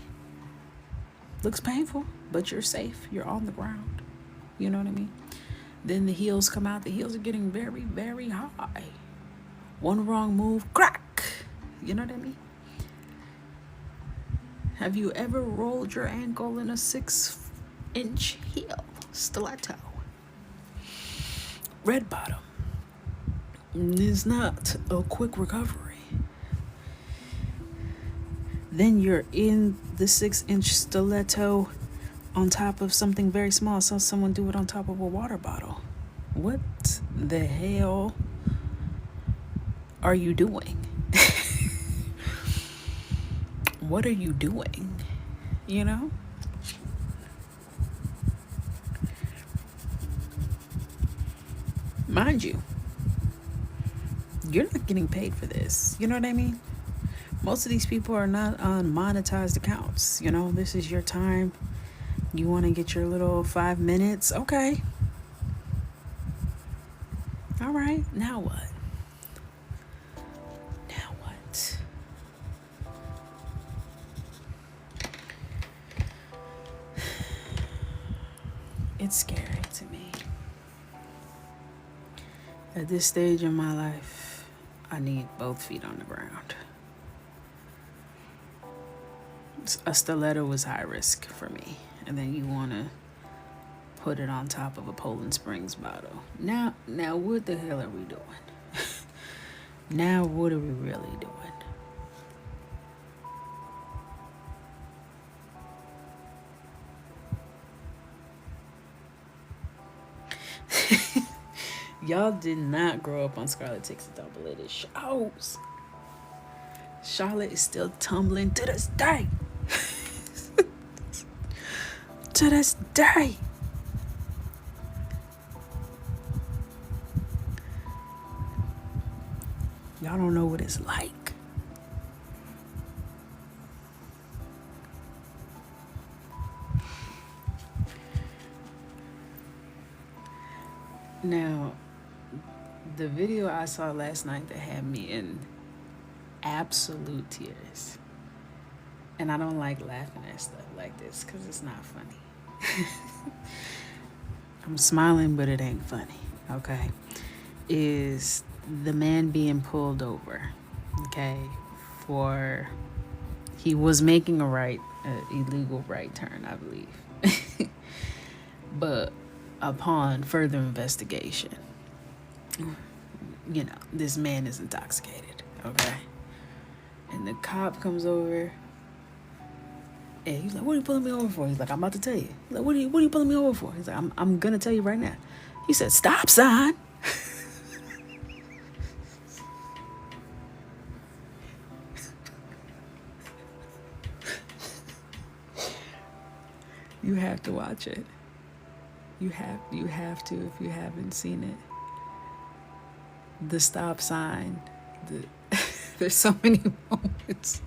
looks painful, but you're safe. You're on the ground. You know what I mean? Then the heels come out. The heels are getting very, very high. One wrong move, crack. You know what I mean? Have you ever rolled your ankle in a 6-inch heel stiletto? Red bottom. It's not a quick recovery. Then you're in the 6-inch stiletto on top of something very small. I saw someone do it on top of a water bottle. What the hell are you doing? What are you doing? Mind you, you're not getting paid for this. You know what I mean? Most of these people are not on monetized accounts. This is your time. You want to get your little 5 minutes. Okay. All right. Now what? It's scary to me. At this stage in my life, I need both feet on the ground. A stiletto is high risk for me. And then you want to put it on top of a Poland Springs bottle. Now what the hell are we doing? Now what are we really doing? Y'all did not grow up on Scarlet Takes a Tumble. It shows. Charlotte is still tumbling to this day. To this day. Y'all don't know what it's like. Now, the video I saw last night that had me in absolute tears. And I don't like laughing at stuff like this because it's not funny. I'm smiling, but it ain't funny, okay? Is the man being pulled over, okay? He was making an illegal right turn, I believe. But upon further investigation, this man is intoxicated, okay? And the cop comes over, and he's like, "What are you pulling me over for?" He's like, "I'm about to tell you." He's like, what are you pulling me over for? He's like, I'm gonna tell you right now. He said, "Stop sign." You have to watch it. You have to if you haven't seen it. The stop sign. There's so many moments.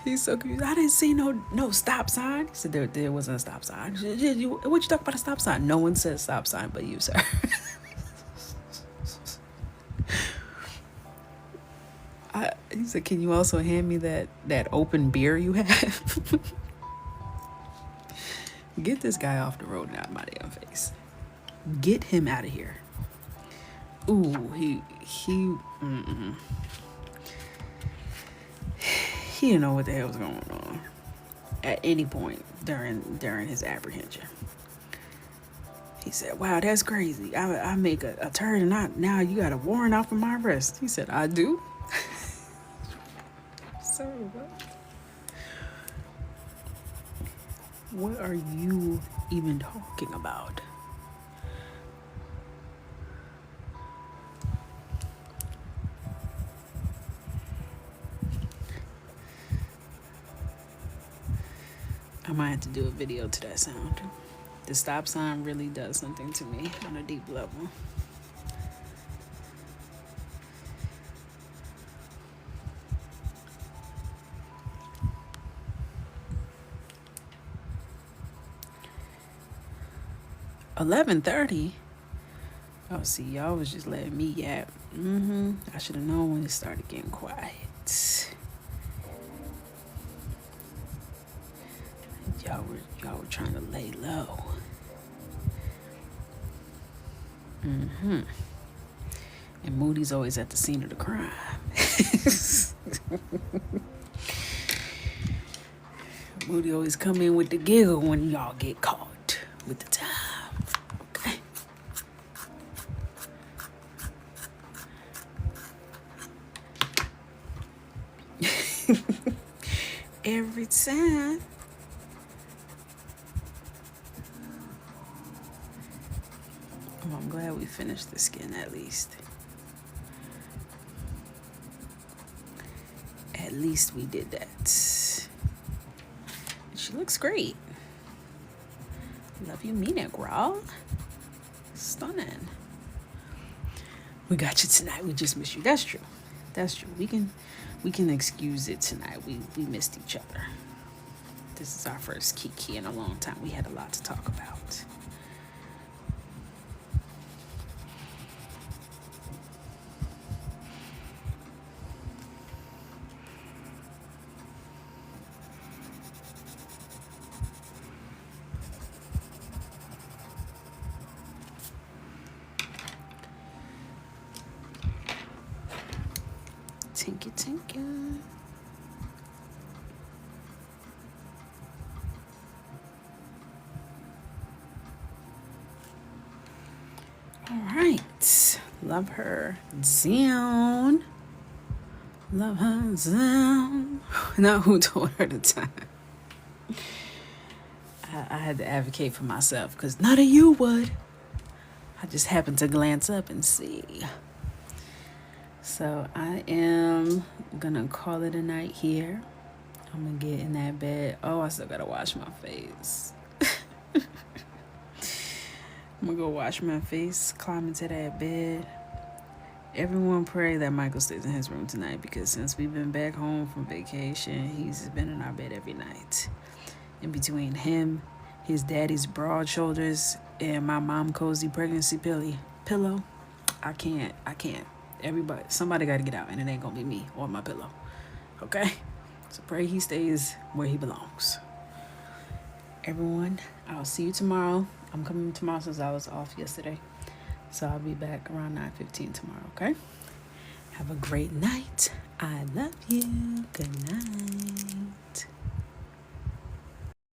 He's so confused. I didn't see no stop sign. He said there wasn't a stop sign. What you talking about a stop sign? No one says stop sign but you, sir. He said, "Can you also hand me that open beer you have?" Get this guy off the road and out of my damn face. Get him out of here. Ooh, He didn't know what the hell was going on at any point during his apprehension. He said, "Wow, that's crazy. I make a turn and now you got a warrant out for my arrest." He said, "I do." So what? What are you even talking about? I might have to do a video to that sound. The stop sign really does something to me on a deep level. $11:30. Oh, see, y'all was just letting me yap. I should have known when it started getting quiet. Y'all were trying to lay low. And Moody's always at the scene of the crime. Moody always come in with the giggle when y'all get caught with the time. Okay. Every time. Oh, I'm glad we finished the skin at least. At least we did that. She looks great. Love you, mean it, girl. Stunning. We got you tonight. We just missed you. That's true. That's true. We can excuse it tonight. We missed each other. This is our first kiki in a long time. We had a lot to talk about. Tinky tinky. All right. Love her down. Love her down. Not who told her the time. I had to advocate for myself because none of you would. I just happened to glance up and see. So I am gonna call it a night here. I'm gonna get in that bed. Oh, I still gotta wash my face. I'm gonna go wash my face, climb into that bed. Everyone pray that Michael stays in his room tonight because since we've been back home from vacation, he's been in our bed every night. In between him, his daddy's broad shoulders, and my mom cozy pregnancy pillow, I can't. Somebody got to get out, and it ain't gonna be me or my pillow. Okay? So pray he stays where he belongs. Everyone, I'll see you tomorrow. I'm coming tomorrow since I was off yesterday. So I'll be back around 9:15 tomorrow, okay? Have a great night. I love you. Good night.